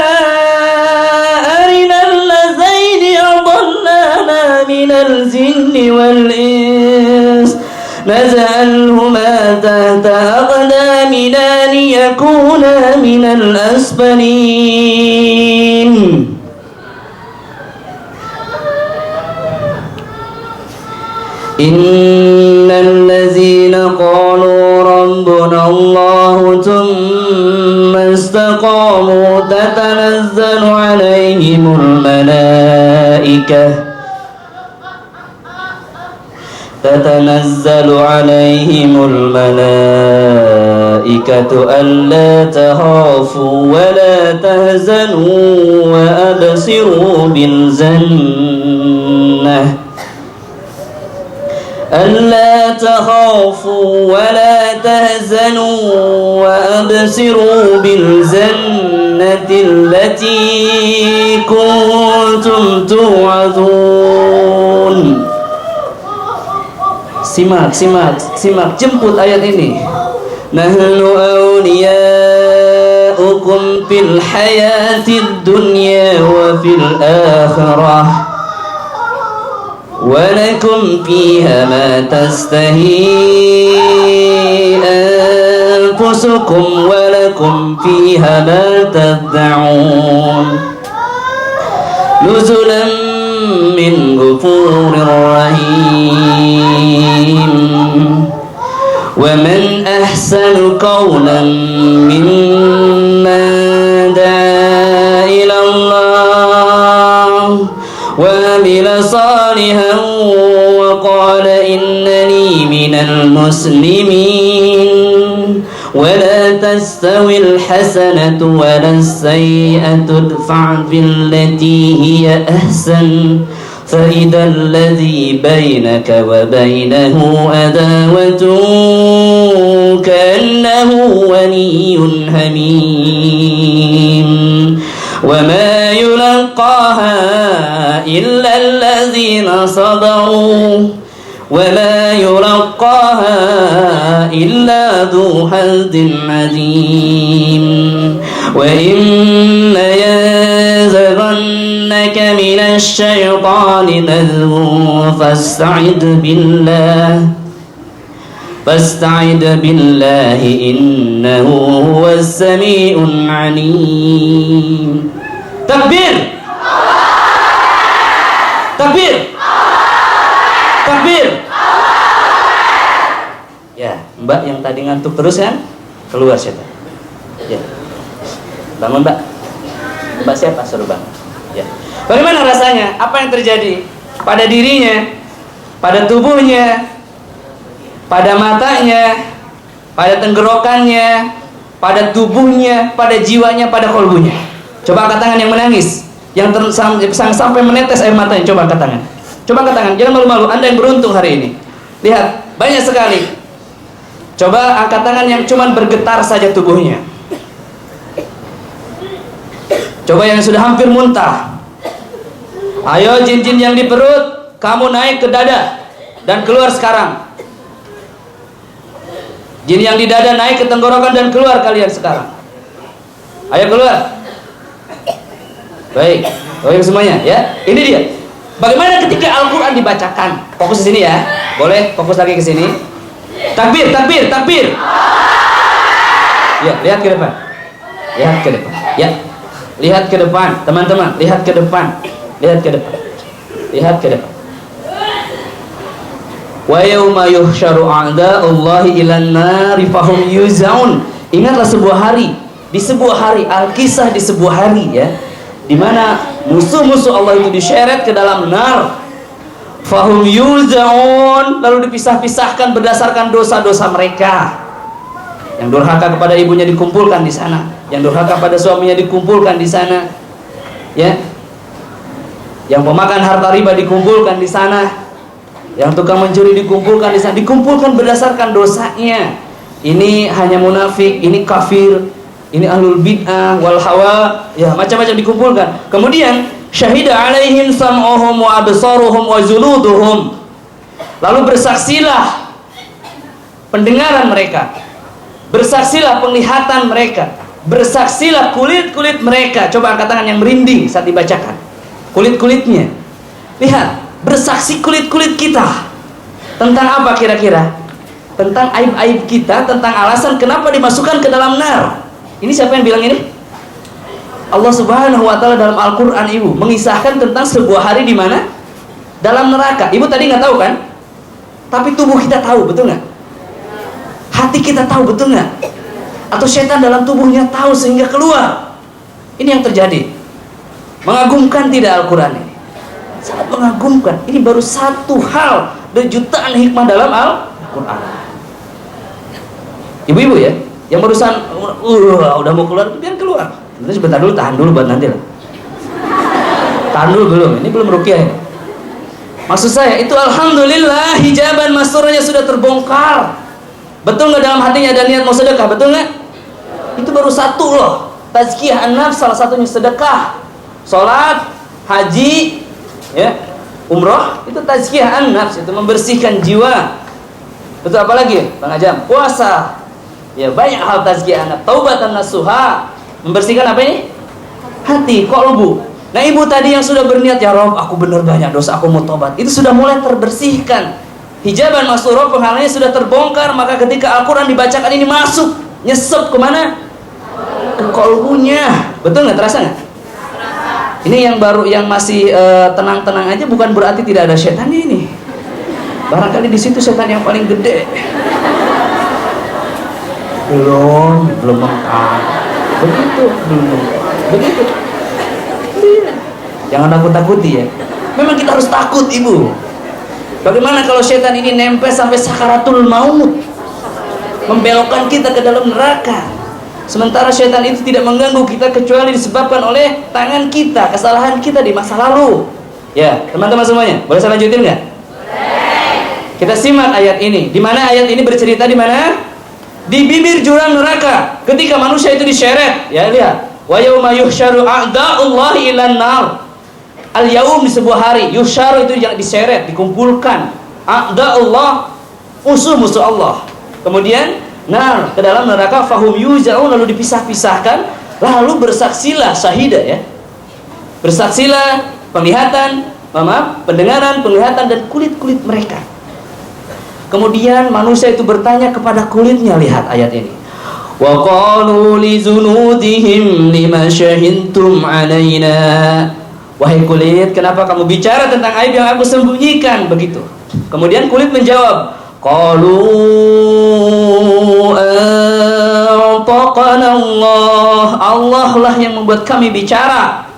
أرنا الذين أضلانا من الجن والإنس نجعلهما تحت أقدامنا ليكونا من الأسفلين إن الذين قالوا ربنا الله ثم استقاموا تتنزل عليهم الملائكة ألا تخافوا ولا تهزنوا وأبصروا بالجنة ألا تخافوا ولا تهزنوا وأبصروا بالجنة التي كنتم توعدون. Simak, jemput ayat ini. Nahnu awliyaukum fil hayatid dunya wa fil akhirah ولكم فيها ما تستهي أنفسكم ولكم فيها ما تدعون نزلا من غفور رحيم ومن أحسن قولا ممن دعا إلى الله وعمل صالحا وقال إنني من المسلمين ولا تستوي الحسنة ولا السيئة ادفع بالتي هي أحسن فإذا الذي بينك وبينه عداوة كأنه ولي حميم وما يلقاها إلا الذين صبروا وما يلقاها إلا ذو حظ عظيم وإما ينزغنك من الشيطان نزغ فاستعذ بالله إنه هو السميع العليم. Takbir, takbir, takbir. Ya, Mbak yang tadi ngantuk terus kan? Keluar setan. Ya, bangun Mbak. Mbak siapa suruh bangun? Ya. Bagaimana rasanya? Apa yang terjadi pada dirinya, pada tubuhnya, pada matanya, pada tenggorokannya, pada tubuhnya, pada jiwanya, pada kolbunya? Coba angkat tangan yang menangis, yang sampai menetes air matanya. Coba angkat tangan. Coba angkat tangan. Jangan malu-malu. Anda yang beruntung hari ini. Lihat, banyak sekali. Coba angkat tangan yang cuma bergetar saja tubuhnya. Coba yang sudah hampir muntah. Ayo jin-jin yang di perut, kamu naik ke dada dan keluar sekarang. Jin yang di dada naik ke tenggorokan dan keluar kalian sekarang. Ayo keluar. Baik, semuanya ya. Ini dia. Bagaimana ketika Al-Quran dibacakan? Fokus di sini ya. Boleh fokus lagi ke sini. Takbir, takbir, takbir. Ya, lihat ke depan. Lihat ke depan. Ya. Lihat ke depan, teman-teman. Lihat ke depan. Lihat ke depan. Lihat ke depan. Wa yauma yuhsyaru a'da'ullahi ilan nari fahum yuzaun. Ingatlah sebuah hari, di sebuah hari, Al-Kisah di sebuah hari ya, di mana musuh-musuh Allah itu diseret ke dalam nar. Fahum yuzaun, lalu dipisah-pisahkan berdasarkan dosa-dosa mereka. Yang durhaka kepada ibunya dikumpulkan di sana, yang durhaka pada suaminya dikumpulkan di sana. Ya. Yang pemakan harta riba dikumpulkan di sana. Yang tukang mencuri dikumpulkan di sana, dikumpulkan berdasarkan dosanya. Ini hanya munafik, ini kafir, ini ahlul bid'ah wal hawa, ya macam-macam dikumpulkan. Kemudian syahida alaihim sam'uhum wa absaruhum wa juluduhum. Lalu bersaksilah pendengaran mereka, bersaksilah penglihatan mereka, bersaksilah kulit-kulit mereka. Coba angkat tangan yang merinding saat dibacakan. Kulit-kulitnya. Lihat, bersaksi kulit-kulit kita. Tentang apa kira-kira? Tentang aib-aib kita, tentang alasan kenapa dimasukkan ke dalam nar. Ini siapa yang bilang ini? Allah Subhanahu wa taala dalam Al-Qur'an, Ibu, mengisahkan tentang sebuah hari di mana? Dalam neraka. Ibu tadi nggak tahu kan? Tapi tubuh kita tahu, betul nggak? Hati kita tahu, betul nggak? Atau setan dalam tubuhnya tahu sehingga keluar. Ini yang terjadi. Mengagumkan tidak Al-Quran ini? Sangat mengagumkan. Ini baru satu hal dari jutaan hikmah dalam Al-Quran. Ibu-ibu ya, yang barusan udah mau keluar, biar keluar. Nanti sebentar dulu, tahan dulu buat nanti lah. Tahan dulu belum, ini belum ruqyah ya. Maksud saya itu alhamdulillah hijaban masturnya sudah terbongkar. Betul nggak dalam hatinya ada niat mau sedekah? Betul nggak? Itu baru satu loh. Tazkiyah an-nafs salah satunya sedekah. Salat, haji, ya, umroh itu tazkiyah an-nafs, itu membersihkan jiwa. Betul, apa lagi Bang Ajam? Puasa. Ya, banyak hal tazkiyah an-nafs. Taubatan nasuha, membersihkan apa ini? Hati, qalbu. Nah, ibu tadi yang sudah berniat, ya Rob, aku benar banyak dosa, aku mau tobat. Itu sudah mulai terbersihkan. Hijaban masturah penghalangnya sudah terbongkar, maka ketika Al-Quran dibacakan ini masuk, nyesep kemana? Ke qalbunya. Betul nggak? Terasa nggak? Ini yang baru, yang masih tenang-tenang aja, bukan berarti tidak ada setan ini. Barangkali di situ setan yang paling gede. Belum mengkang. Begitu, belum. Begitu. Jangan takut-takuti ya. Memang kita harus takut, Ibu. Bagaimana kalau setan ini nempel sampai sakaratul maut, membelokkan kita ke dalam neraka? Sementara syaitan itu tidak mengganggu kita kecuali disebabkan oleh tangan kita, kesalahan kita di masa lalu. Ya, teman-teman semuanya, boleh saya lanjutin nggak? Boleh. Kita simak ayat ini. Di mana ayat ini bercerita di mana? Di bibir jurang neraka. Ketika manusia itu diseret, ya lihat. Wa yauma yuhsyaru a'da'ullahi ilan nar. Al-yaum di sebuah hari, yuhsyaru itu yang diseret, dikumpulkan. A'da'ullah, musuh-musuh Allah. Kemudian ke dalam neraka, fahum yuzaun, lalu dipisah-pisahkan, lalu bersaksilah syahida ya. Bersaksilah penglihatan, pendengaran, penglihatan dan kulit-kulit mereka. Kemudian manusia itu bertanya kepada kulitnya, lihat ayat ini. Wa qalu li zunudihim lima syahidtum alaina. Wahai kulit, kenapa kamu bicara tentang aib yang aku sembunyikan? Begitu. Kemudian kulit menjawab, qalu antaqana Allah. Allah lah yang membuat kami bicara,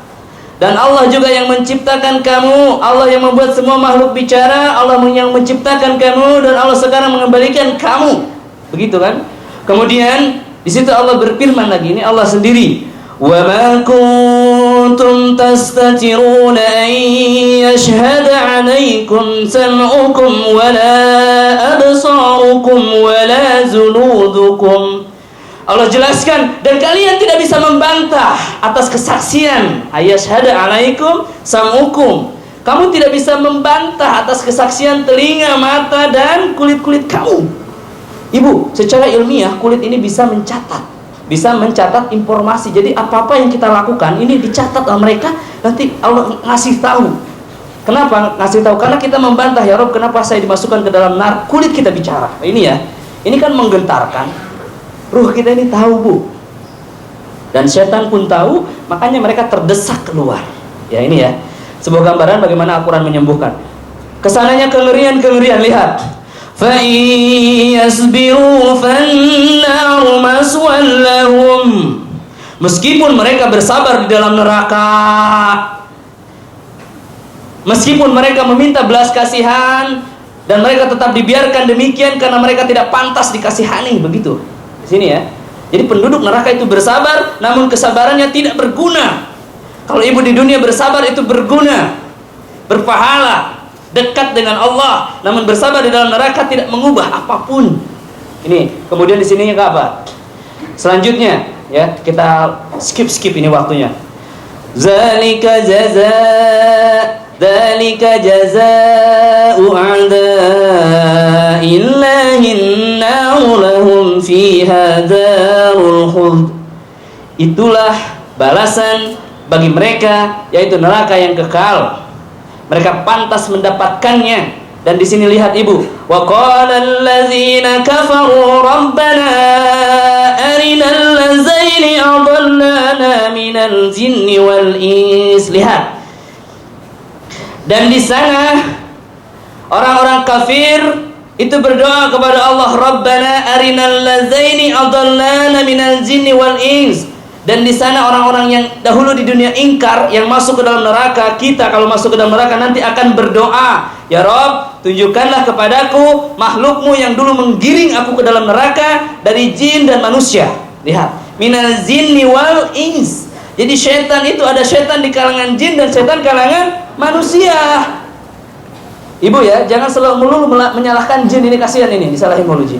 dan Allah juga yang menciptakan kamu. Allah yang membuat semua makhluk bicara, Allah yang menciptakan kamu, dan Allah sekarang mengembalikan kamu. Begitu kan? Kemudian di situ Allah berfirman lagi, ini Allah sendiri, wa ma kuntum tastatiruna an yashhada 'alaykum sam'ukum wala absarukum wala zunudukum. Allah jelaskan, dan kalian tidak bisa membantah atas kesaksian ayashhada 'alaikum sam'ukum. Kamu tidak bisa membantah atas kesaksian telinga, mata dan kulit-kulit kamu. Ibu, secara ilmiah kulit ini bisa mencatat informasi. Jadi apa-apa yang kita lakukan ini dicatat oleh mereka, nanti Allah ngasih tahu. Kenapa ngasih tahu? Karena kita membantah, ya Rob, kenapa saya dimasukkan ke dalam nar? Kulit kita bicara. Ini ya, ini kan menggentarkan. Ruh kita ini tahu, Bu. Dan setan pun tahu, makanya mereka terdesak keluar. Ya ini ya, sebuah gambaran bagaimana Al-Quran menyembuhkan. Kesananya kengerian-kengerian, lihat. فَإِيَسْبِرُوا فَالنَّارُ مَسْوًى لَهُمْ. Meskipun mereka bersabar di dalam neraka, meskipun mereka meminta belas kasihan, dan mereka tetap dibiarkan demikian karena mereka tidak pantas dikasihani, begitu. Di sini ya. Jadi penduduk neraka itu bersabar, namun kesabarannya tidak berguna. Kalau ibu di dunia bersabar itu berguna, berpahala, dekat dengan Allah. Namun bersabar di dalam neraka tidak mengubah apapun. Ini kemudian di sininya apa? Selanjutnya ya, kita skip ini waktunya. Zalika jazaa'u a'da'illahi an-naru lahum fiha darul khuld. Itulah balasan bagi mereka, yaitu neraka yang kekal. Mereka pantas mendapatkannya. Dan di sini lihat ibu, wa qala allazina kafaru rabbana arinal lazaini adallana minal jinni wal ins. Lihat. Dan di sana orang-orang kafir itu berdoa kepada Allah, Rabbana arinal lazaini adallana minal jinni wal ins. Dan di sana orang-orang yang dahulu di dunia ingkar, yang masuk ke dalam neraka, kita kalau masuk ke dalam neraka nanti akan berdoa, ya Rabb, tunjukkanlah kepadaku makhlukmu yang dulu menggiring aku ke dalam neraka dari jin dan manusia. Lihat, minal jinni wal ins. Jadi setan itu ada setan di kalangan jin dan setan kalangan manusia. Ibu ya, jangan selalu melulu menyalahkan jin, ini kasihan ini, disalahin mulu jin.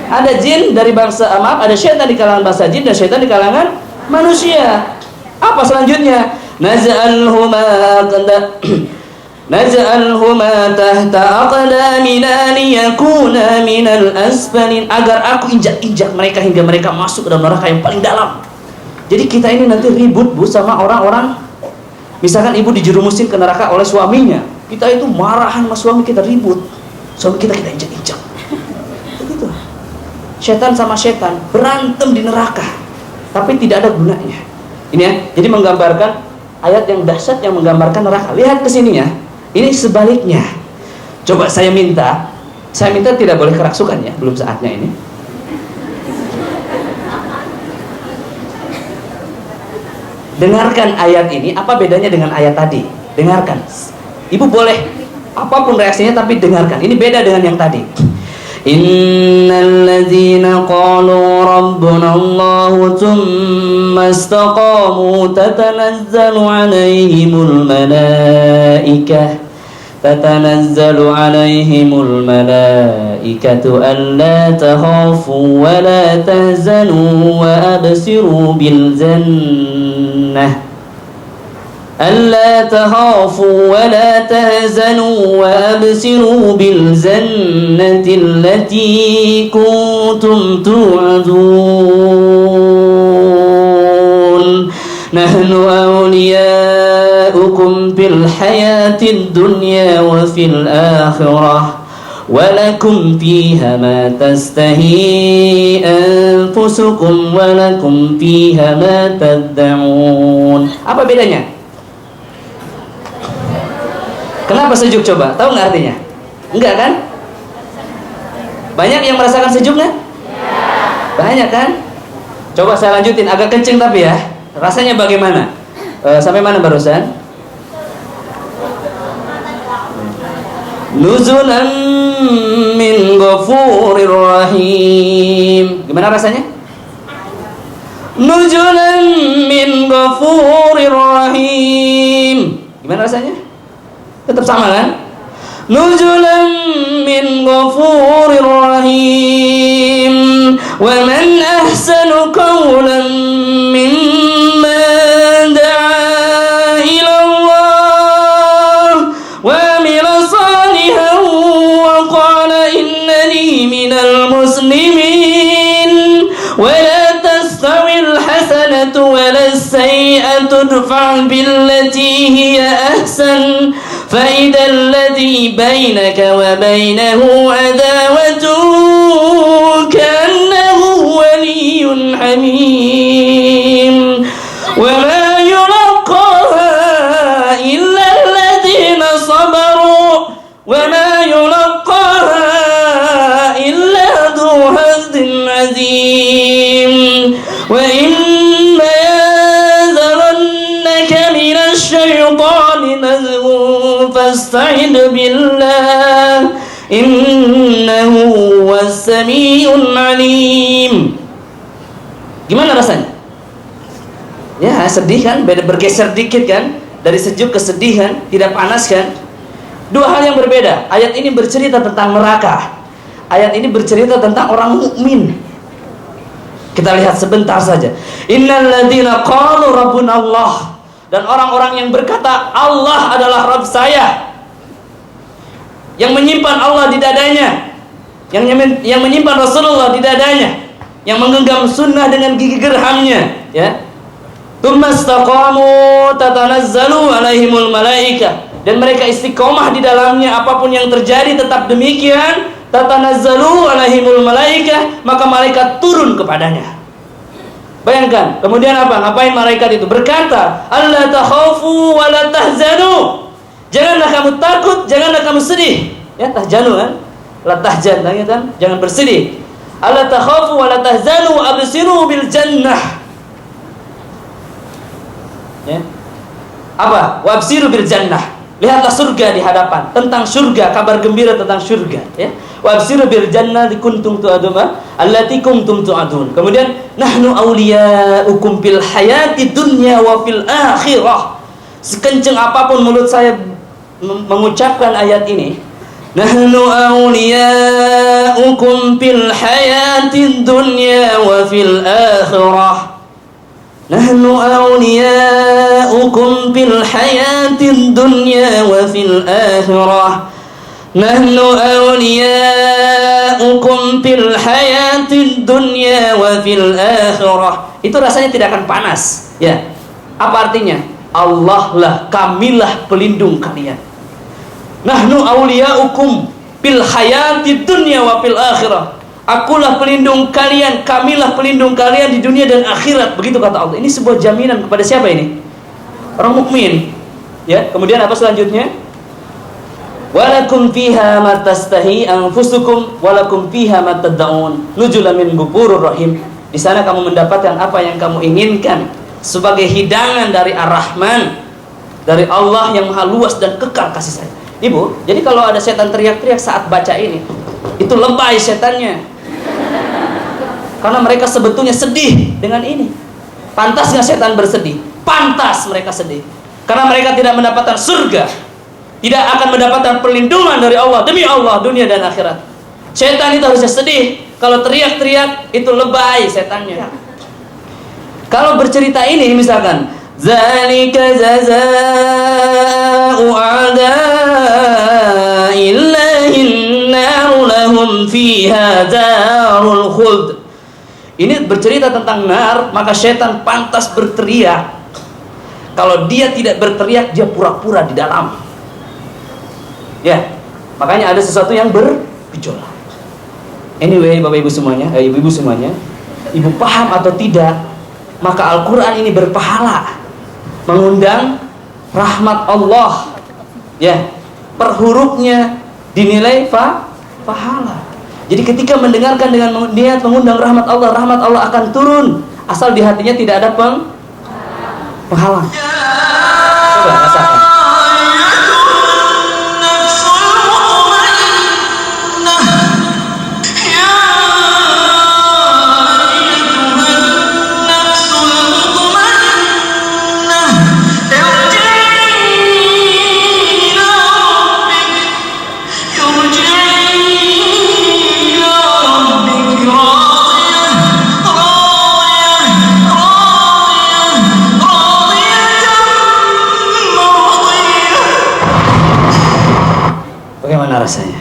Ada jin dari bangsa, ada setan di kalangan bangsa jin dan setan di kalangan manusia. Apa selanjutnya? Naj'alhuma tahta aqdamina liyakuna minal asfalin. Agar aku injak-injak mereka hingga mereka masuk ke dalam neraka yang paling dalam. Jadi kita ini nanti ribut, Bu, sama orang-orang. Misalkan ibu dijerumusin ke neraka oleh suaminya, kita itu marahan sama suami, kita ribut. Suami kita injak-injak. Begitu. Setan sama setan berantem di neraka, tapi tidak ada gunanya. Ini ya, jadi menggambarkan ayat yang dahsyat yang menggambarkan neraka. Lihat ke sini ya. Ini sebaliknya. Coba saya minta tidak boleh kerasukan ya, belum saatnya ini. Dengarkan ayat ini, apa bedanya dengan ayat tadi? Dengarkan. Ibu boleh apapun reaksinya, tapi dengarkan. Ini beda dengan yang tadi. Innal ladzina qalu rabbuna Allahu tsumma istaqamu tatanazzalu alaihimul malaikatu alla takhafu wa la tahzanu wa absiru bil jannah ألا تخافوا ولا تهزنوا وأبشروا بالجنة التي كنتم توعدون نحن أولياؤكم في الحياة الدنيا وفي الآخرة ولكم فيها ما تستهي أنفسكم ولكم فيها ما تدعون. Apa bedanya? Kenapa sejuk coba? Tahu nggak artinya? Enggak kan? Banyak yang merasakan sejuk nggak? Banyak kan? Coba saya lanjutin, agak kenceng tapi ya. Rasanya bagaimana? Sampai mana barusan? Nuzulan min ghafurir rahim. Gimana rasanya? Nuzulan min ghafurir rahim. Gimana rasanya? Tetap sama kan? Nuzulan min ghafurir rahim. Wa man ahsanu qawlan mimman da'a ila Allah wa amila salihan wa qala innani minal muslimin. Wa la tastawi al-hasanatu wa la as-sayyi'atu idfa' billati hiya ahsan فإذا الذي بينك وبينه عداوة كأنه ولي Wa inna yanzaghannaka minasy syaitani nazghun fasta'id billah innahu was-sami'un 'alim. Gimana rasanya? Ya, sedih kan? Beda, bergeser dikit kan? Dari sejuk ke sedih kan? Tidak panas kan? Dua hal yang berbeda. Ayat ini bercerita tentang neraka. Ayat ini bercerita tentang orang mukmin. Kita lihat sebentar saja. Innal ladzina qalu rabbuna Allah. Dan orang-orang yang berkata Allah adalah Rabb saya, yang menyimpan Allah di dadanya, yang menyimpan Rasulullah di dadanya, yang menggenggam sunnah dengan gigi gerhamnya, ya. Tsumastaqamu tatanazzalu alaihimul malaika. Dan mereka istiqomah di dalamnya, apapun yang terjadi tetap demikian. Tatanazzalu alaihimul malaika, maka malaikat turun kepadanya. Bayangkan, kemudian apa? Ngapain malaikat itu? Berkata, alla takhafu wa la tahzanu. Janganlah kamu takut, janganlah kamu sedih. Ya, tahzanu kan? La tahzan, kan? Jangan bersedih. Alla takhafu wa la tahzanu wa absiru bil jannah. Ya. Apa? Wa absiru bil jannah. Lihatlah surga di hadapan. Tentang surga, kabar gembira tentang surga, ya. Wa absiru bil jannati kuntum tu'adun allati kuntum tu'adun. Kemudian nahnu awliya'ukum fil hayati dunya wa fil akhirah. Sekencang apapun mulut saya mengucapkan ayat ini, nahnu awliya'ukum fil hayati dunya wa fil akhirah. Nahnu awliya'ukum fil hayati dunya wa fil akhirah. Nahnu awliya'ukum fil hayati dunya wa fil akhirah. Itu rasanya tidak akan panas, ya. Apa artinya? Allah lah, kamilah pelindung kalian. Nahnu awliya'ukum fil hayati dunya wa fil akhirah. Akulah pelindung kalian, kamilah pelindung kalian di dunia dan akhirat. Begitu kata Allah. Ini sebuah jaminan kepada siapa ini? Orang mukmin. Ya, kemudian apa selanjutnya? Walakum fiha ma tastahi anfusukum walakum fiha ma tad'un nuzulan min ghafurur rahim. Di sana kamu mendapatkan apa yang kamu inginkan sebagai hidangan dari Ar-Rahman, dari Allah yang Maha Luas dan kekal kasih sayang. Ibu, jadi kalau ada setan teriak-teriak saat baca ini, itu lebay setannya. Karena mereka sebetulnya sedih dengan ini. Pantas nggak setan bersedih? Pantas mereka sedih. Karena mereka tidak mendapatkan surga, tidak akan mendapatkan perlindungan dari Allah, demi Allah, dunia dan akhirat. Setan itu harusnya sedih. Kalau teriak-teriak itu lebay setannya. Kalau bercerita ini misalkan, zalika jazaa'u a'da'illahin naru lahum fiha darul khuld. Ini bercerita tentang nar, maka setan pantas berteriak. Kalau dia tidak berteriak, dia pura-pura di dalam. Ya, makanya ada sesuatu yang bergejolak. Anyway, Bapak Ibu semuanya, Ibu-ibu semuanya, Ibu paham atau tidak, maka Al-Quran ini berpahala, mengundang rahmat Allah. Ya, per hurufnya dinilai pahala. Jadi ketika mendengarkan dengan niat mengundang rahmat Allah akan turun, asal di hatinya tidak ada penghalang. Coba rasakan. Rasanya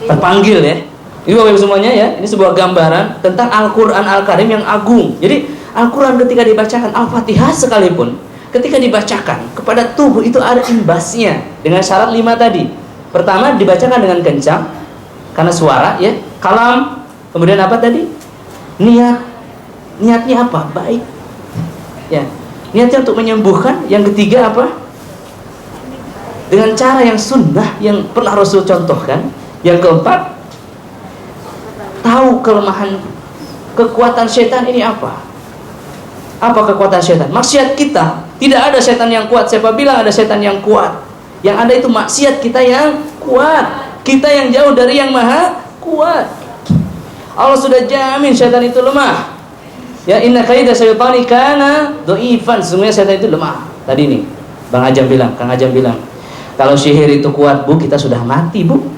terpanggil, ya. Ini Bapak Ibu semuanya, ya. Ini sebuah gambaran tentang Al-Quran Al-Karim yang agung. Jadi Al-Quran ketika dibacakan, Al-Fatihah sekalipun, ketika dibacakan kepada tubuh itu ada imbasnya dengan syarat 5 tadi. Pertama, dibacakan dengan kencang karena suara, ya. Kalam. Kemudian apa tadi? Niatnya apa? Baik, ya. Niatnya untuk menyembuhkan. Yang ketiga apa? Dengan cara yang sunnah yang pernah Rasul contohkan. Yang keempat, tahu kelemahan, kekuatan setan ini apa. Apa kekuatan setan? Maksiat kita. Tidak ada setan yang kuat. Siapa bilang ada setan yang kuat? Yang ada itu maksiat kita yang kuat. Kita yang jauh dari yang maha kuat. Allah sudah jamin setan itu lemah. Ya, inna kaida syaitani kana dhaifan. Sesungguhnya setan itu lemah. Tadi nih Kang Ajam bilang, kalau sihir itu kuat, Bu, kita sudah mati, Bu.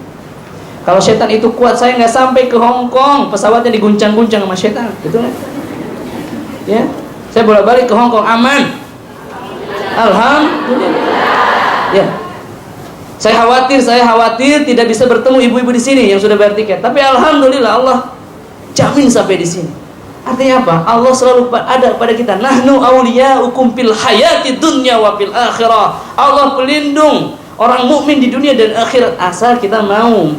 Kalau setan itu kuat, saya nggak sampai ke Hong Kong, pesawatnya diguncang-guncang sama setan, gitu kan? Ya, saya bolak-balik ke Hong Kong aman. Alhamdulillah. Ya. Saya khawatir tidak bisa bertemu ibu-ibu di sini yang sudah bayar tiket. Tapi alhamdulillah Allah jamin sampai di sini. Artinya apa? Allah selalu ada pada kita. Nahnu awliya'ukum fil hayati dunya wa fil akhirah. Allah pelindung orang mukmin di dunia dan akhirat asal kita mau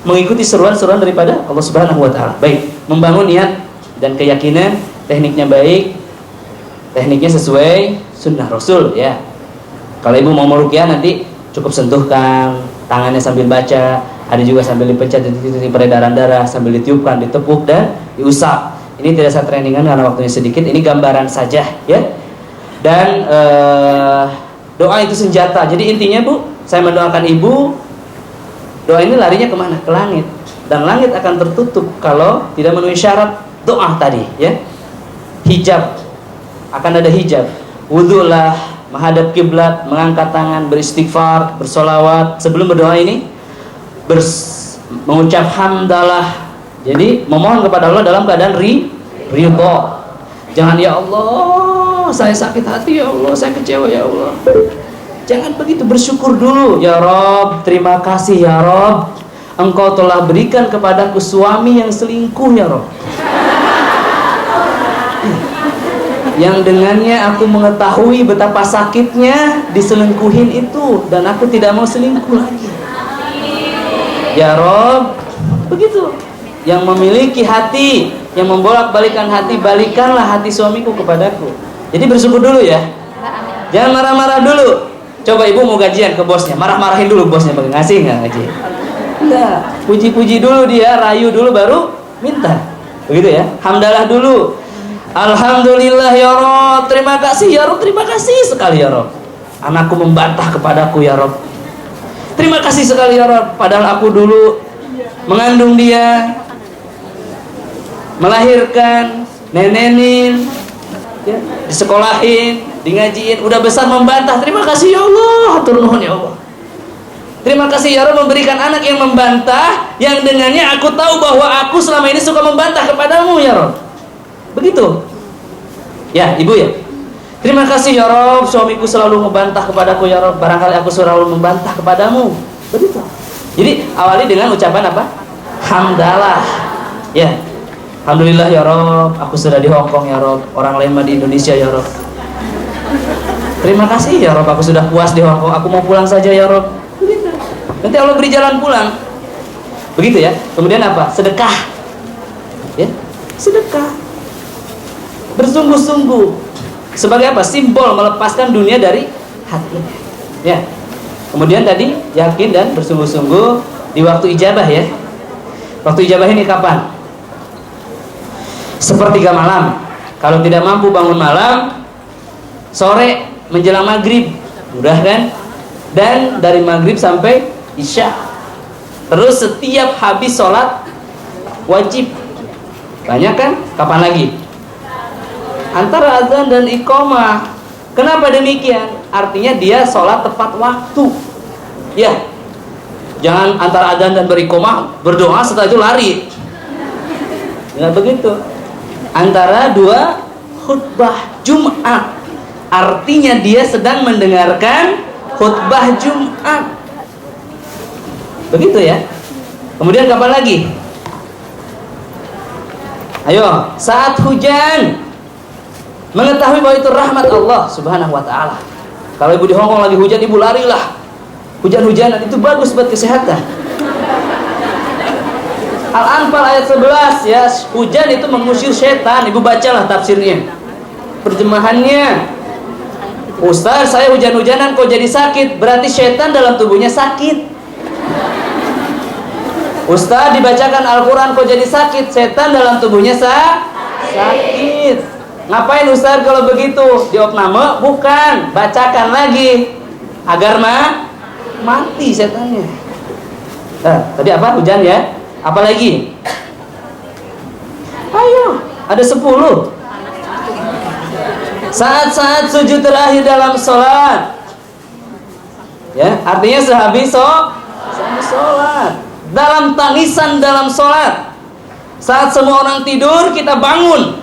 mengikuti seruan-seruan daripada Allah Subhanahu wa taala. Baik, membangun niat dan keyakinan, tekniknya baik, tekniknya sesuai sunnah Rasul ya. Kalau ibu mau meruqyah nanti cukup sentuhkan tangannya sambil baca, ada juga sambil dipencet titik-titik peredaran darah, sambil ditiupkan, ditepuk dan diusap. Ini tidak saya trainingan karena waktunya sedikit, ini gambaran saja ya. Dan doa itu senjata. Jadi intinya Bu, saya mendoakan ibu, doa ini larinya kemana? Ke langit. Dan langit akan tertutup kalau tidak memenuhi syarat doa tadi ya. Hijab, akan ada hijab. Wudhulah, menghadap kiblat, mengangkat tangan, beristighfar, bersolawat. Sebelum berdoa ini mengucap hamdalah. Jadi memohon kepada Allah dalam keadaan ridho. Jangan ya Allah, saya sakit hati ya Allah, saya kecewa ya Allah. Jangan begitu, bersyukur dulu. Ya Rob, terima kasih ya Rob, Engkau telah berikan kepadaku suami yang selingkuh ya Rob, yang dengannya aku mengetahui betapa sakitnya diselingkuhin itu, dan aku tidak mau selingkuh lagi. Ya Rob, begitu. Yang memiliki hati, yang membolak-balikan hati, balikanlah hati suamiku kepadaku. Jadi bersyukur dulu ya. Jangan marah-marah dulu. Coba ibu mau gajian ke bosnya, marah-marahin dulu bosnya, bagi ngasih nggak gaji? Enggak, puji-puji dulu dia, rayu dulu baru minta. Begitu ya. Hamdalah dulu. Alhamdulillah ya Rob, terima kasih ya Rob, terima kasih sekali ya Rob. Anakku membantah kepadaku ya Rob. Terima kasih sekali ya Rob, padahal aku dulu mengandung dia, melahirkan, nenenin, ya, disekolahin, di ngajiin, udah besar membantah. Terima kasih ya Allah, hatur nuhun ya Allah. Terima kasih ya Rabb memberikan anak yang membantah, yang dengannya aku tahu bahwa aku selama ini suka membantah kepadamu ya Rabb. Begitu. Ya, ibu ya. Terima kasih ya Rabb, suamiku selalu membantah kepadaku ya Rabb. Barangkali aku selalu membantah kepadamu. Begitu. Jadi awali dengan ucapan apa? Hamdalah. Ya. Alhamdulillah ya Rob, aku sudah di Hong Kong ya Rob, orang lain mah di Indonesia ya Rob. Terima kasih ya Rob, aku sudah puas di Hong Kong, aku mau pulang saja ya Rob. Nanti Allah beri jalan pulang. Begitu ya. Kemudian apa? Sedekah. Ya, sedekah. Bersungguh-sungguh. Sebagai apa? Simbol melepaskan dunia dari hatinya. Ya. Kemudian tadi yakin dan bersungguh-sungguh di waktu ijabah ya. Waktu ijabah ini kapan? Sepertiga malam. Kalau tidak mampu bangun malam, sore menjelang maghrib, mudah kan? Dan dari maghrib sampai isya. Terus setiap habis sholat wajib. Banyak kan? Kapan lagi? Antara azan dan iqamah. Kenapa demikian? Artinya dia sholat tepat waktu. Ya. Jangan antara azan dan beriqamah berdoa setelah itu lari. Nggak begitu. Antara dua khutbah Jumat, artinya dia sedang mendengarkan khutbah Jumat. Begitu ya. Kemudian kapan lagi? Ayo, saat hujan, mengetahui bahwa itu rahmat Allah Subhanahu wa taala. Kalau ibu di Hong Kong lagi hujan, ibu larilah. Hujan-hujanan itu bagus buat kesehatan. Al-Anfal ayat 11 ya, hujan itu mengusir setan. Ibu bacalah tafsirnya, terjemahannya. Ustaz, saya hujan-hujanan kok jadi sakit, berarti setan dalam tubuhnya sakit. Ustaz, dibacakan Al-Quran kok jadi sakit, setan dalam tubuhnya sakit. Ngapain Ustaz kalau begitu? Diopname? Bukan, bacakan lagi agar mati setannya. Tadi apa? Hujan ya? Apalagi? Ayo, ada 10. Saat-saat sujud terakhir dalam sholat, ya, artinya sehabis sholat, dalam tangisan dalam sholat, saat semua orang tidur kita bangun,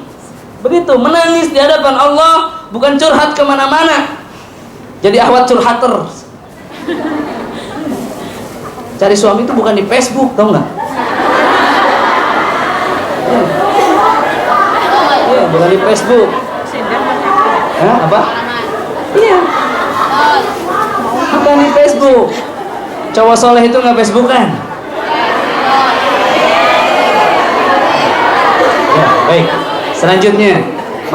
begitu menangis di hadapan Allah, bukan curhat kemana-mana, jadi ahwat curhater. Cari suami itu bukan di Facebook, tau nggak? Ya, bukan di Facebook. Apa? Iya. Bukan di Facebook. Cowok soleh itu nggak Facebookan. Ya, baik. Selanjutnya,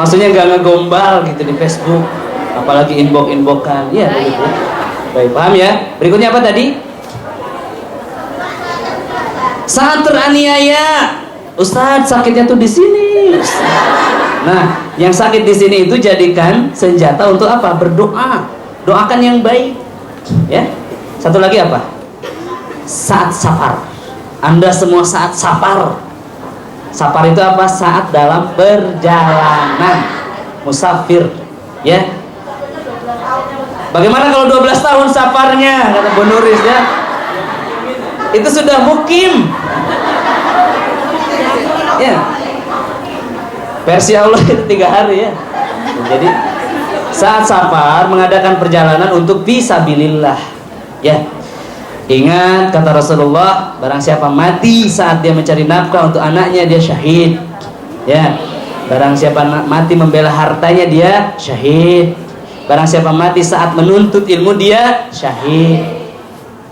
maksudnya nggak ngegombal gitu di Facebook, apalagi inbox-inboxan. Iya, begitu. Baik, paham ya? Berikutnya apa tadi? Saat teraniaya, Ustadz sakitnya tuh di sini. Nah, yang sakit di sini itu jadikan senjata untuk apa? Berdoa. Doakan yang baik. Ya. Satu lagi apa? Saat safar. Anda semua saat safar. Safar itu apa? Saat dalam perjalanan. Musafir. Ya. Bagaimana kalau 12 tahun safarnya? Kata Bu Nuris ya. Itu sudah mukim. Ya. Versi Allah itu 3 hari ya. Jadi saat safar mengadakan perjalanan untuk fisabilillah. Ya. Ingat kata Rasulullah, barang siapa mati saat dia mencari nafkah untuk anaknya, dia syahid. Ya. Barang siapa mati membela hartanya, dia syahid. Barang siapa mati saat menuntut ilmu, dia syahid.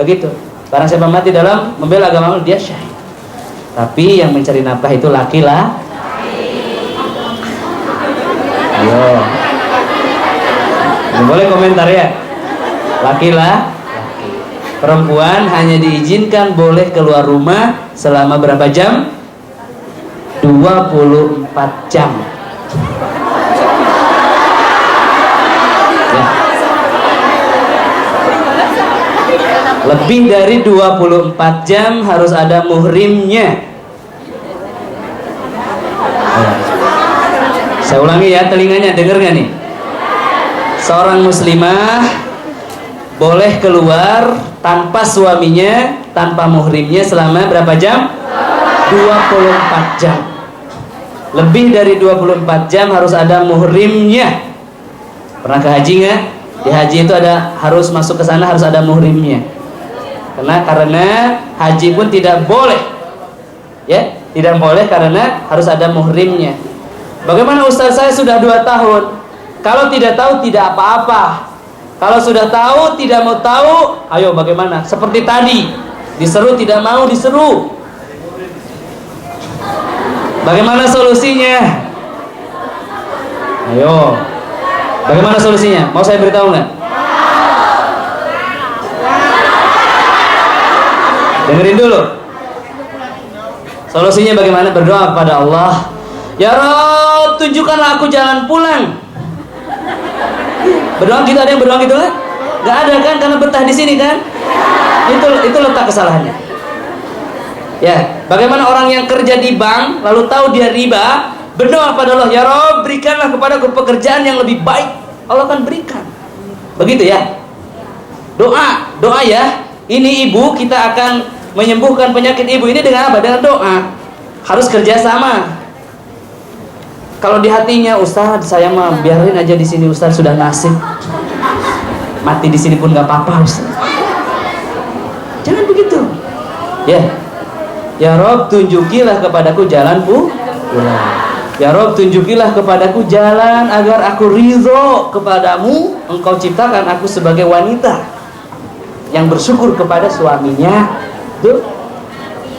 Begitu. Barang siapa mati dalam membela agama, dia syahid. Tapi yang mencari nafkah itu laki-laki. Yo. Boleh komentar ya. Laki-laki. Perempuan hanya diizinkan boleh keluar rumah selama berapa jam? 24 jam. Ya. Lebih dari 24 jam harus ada muhrimnya. Saya ulangi ya, telinganya denger gak nih? Seorang muslimah boleh keluar tanpa suaminya, tanpa muhrimnya selama berapa jam? 24 jam. Lebih dari 24 jam harus ada muhrimnya. Pernah ke haji nggak? Di haji itu ada, harus masuk ke sana harus ada muhrimnya. Karena haji pun tidak boleh, ya, tidak boleh karena harus ada muhrimnya. Bagaimana Ustaz, saya sudah 2 tahun. Kalau tidak tahu tidak apa-apa. Kalau sudah tahu tidak mau tahu, ayo bagaimana? Seperti tadi, diseru tidak mau diseru. Bagaimana solusinya? Ayo. Bagaimana solusinya? Mau saya beritahu nggak? Dengerin dulu. Solusinya bagaimana? Berdoa kepada Allah. Ya Rabb, tunjukkanlah aku jalan pulang. Berdoa gitu, ada yang berdoa gitu kan? Gak ada kan, karena betah di sini kan? Itu letak kesalahannya. Ya, bagaimana orang yang kerja di bank lalu tahu dia riba, berdoa pada Allah, ya Rabb, berikanlah kepadaku pekerjaan yang lebih baik. Allah akan berikan. Begitu ya. Doa ya. Ini ibu, kita akan menyembuhkan penyakit ibu ini dengan apa? Dengan doa. Harus kerjasama. Kalau di hatinya, Ustaz, saya mah biarin aja di sini, Ustaz, sudah nasib. Mati di sini pun nggak apa-apa, Ustaz. Jangan begitu. Ya. Ya Rob, tunjukilah kepadaku jalan pulang. Ya Rob, tunjukilah kepadaku jalan agar aku ridho kepadamu. Engkau ciptakan aku sebagai wanita yang bersyukur kepada suaminya. Tuh.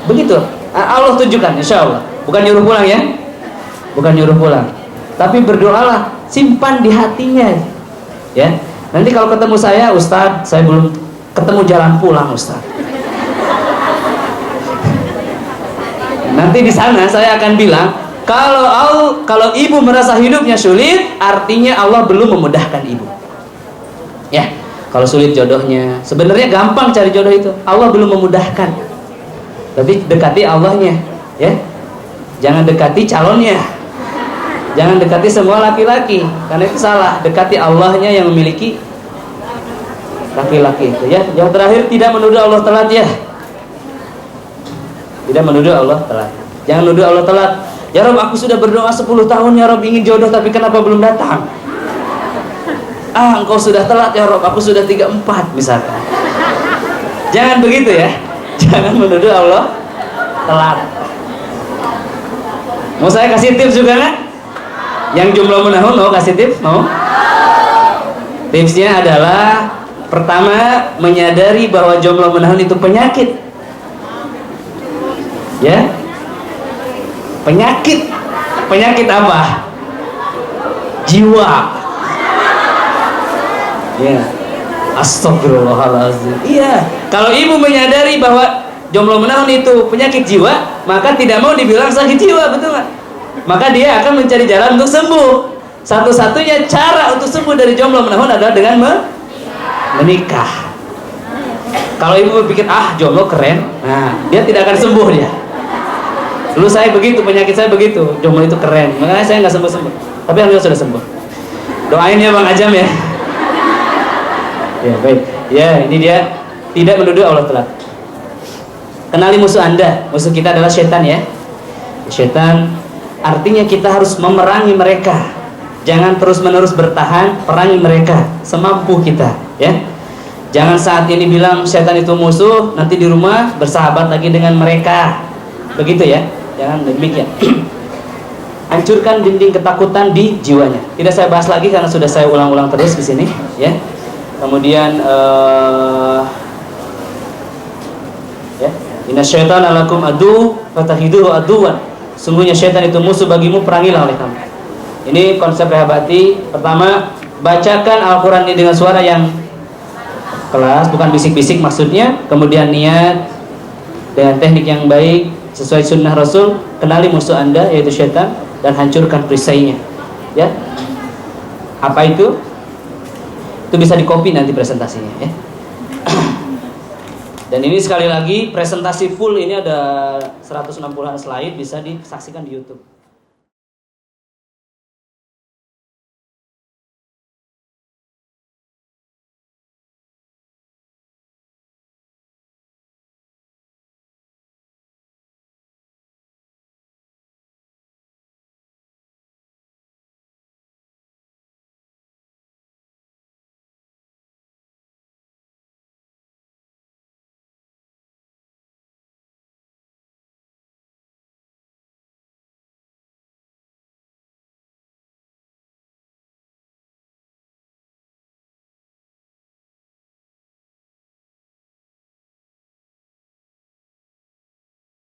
Begitu. Allah tunjukkan, insya Allah. Bukan nyuruh pulang ya. Bukan nyuruh pulang, tapi berdoalah, simpan di hatinya, ya. Nanti kalau ketemu saya, Ustadz, saya belum ketemu jalan pulang, Ustadz. Nanti di sana saya akan bilang, Kalau ibu merasa hidupnya sulit, artinya Allah belum memudahkan ibu. Ya, kalau sulit jodohnya, sebenarnya gampang cari jodoh itu. Allah belum memudahkan. Tapi dekati Allahnya, ya. Jangan dekati calonnya. Jangan dekati semua laki-laki, karena itu salah. Dekati Allahnya yang memiliki laki-laki itu, ya. Yang terakhir, tidak menuduh Allah telat, ya. Tidak menuduh Allah telat. Jangan menuduh Allah telat. Ya Rob, aku sudah berdoa 10 tahun ya Rob, ingin jodoh, tapi kenapa belum datang? Engkau sudah telat ya Rob, aku sudah 34 misalkan. Jangan begitu ya. Jangan menuduh Allah telat. Mau saya kasih tips juga nggak? Yang jomblo menahun mau kasih tips? Mau? Tipsnya adalah, pertama, menyadari bahwa jomblo menahun itu penyakit. Ya, penyakit apa? Jiwa. Ya, astagfirullahaladzim. Iya, kalau ibu menyadari bahwa jomblo menahun itu penyakit jiwa, maka tidak mau dibilang sakit jiwa, betul nggak? Maka dia akan mencari jalan untuk sembuh. Satu-satunya cara untuk sembuh dari jomblo menahun adalah dengan menikah. Kalau ibu berpikir jomblo keren, nah dia tidak akan sembuh dia. Dulu saya begitu, penyakit saya begitu, jomblo itu keren, makanya saya nggak sembuh-sembuh. Tapi alhamdulillah sudah sembuh. Doain ya Bang Ajam ya. Ya baik. Ya, ini dia, tidak menuduh Allah telat. Kenali musuh Anda. Musuh kita adalah setan, ya. Setan artinya kita harus memerangi mereka. Jangan terus-menerus bertahan, perangi mereka semampu kita, ya. Jangan saat ini bilang setan itu musuh, nanti di rumah bersahabat lagi dengan mereka. Begitu ya. Jangan demikian. Hancurkan dinding ketakutan di jiwanya. Tidak saya bahas lagi karena sudah saya ulang-ulang terus di sini, ya. Kemudian ya, inna syaitana lakum adu fatahhiduhu aduwan. Sungguhnya syaitan itu musuh bagimu, perangilah oleh kamu. Ini konsep rehabati. Pertama, bacakan Al-Qur'an ini dengan suara yang kelas, bukan bisik-bisik maksudnya. Kemudian niat dengan teknik yang baik sesuai sunnah Rasul. Kenali musuh Anda yaitu syaitan dan hancurkan perisainya, ya. Apa itu? Itu bisa di-copy nanti presentasinya, ya. Dan ini sekali lagi presentasi full ini ada 160-an slide, bisa disaksikan di YouTube.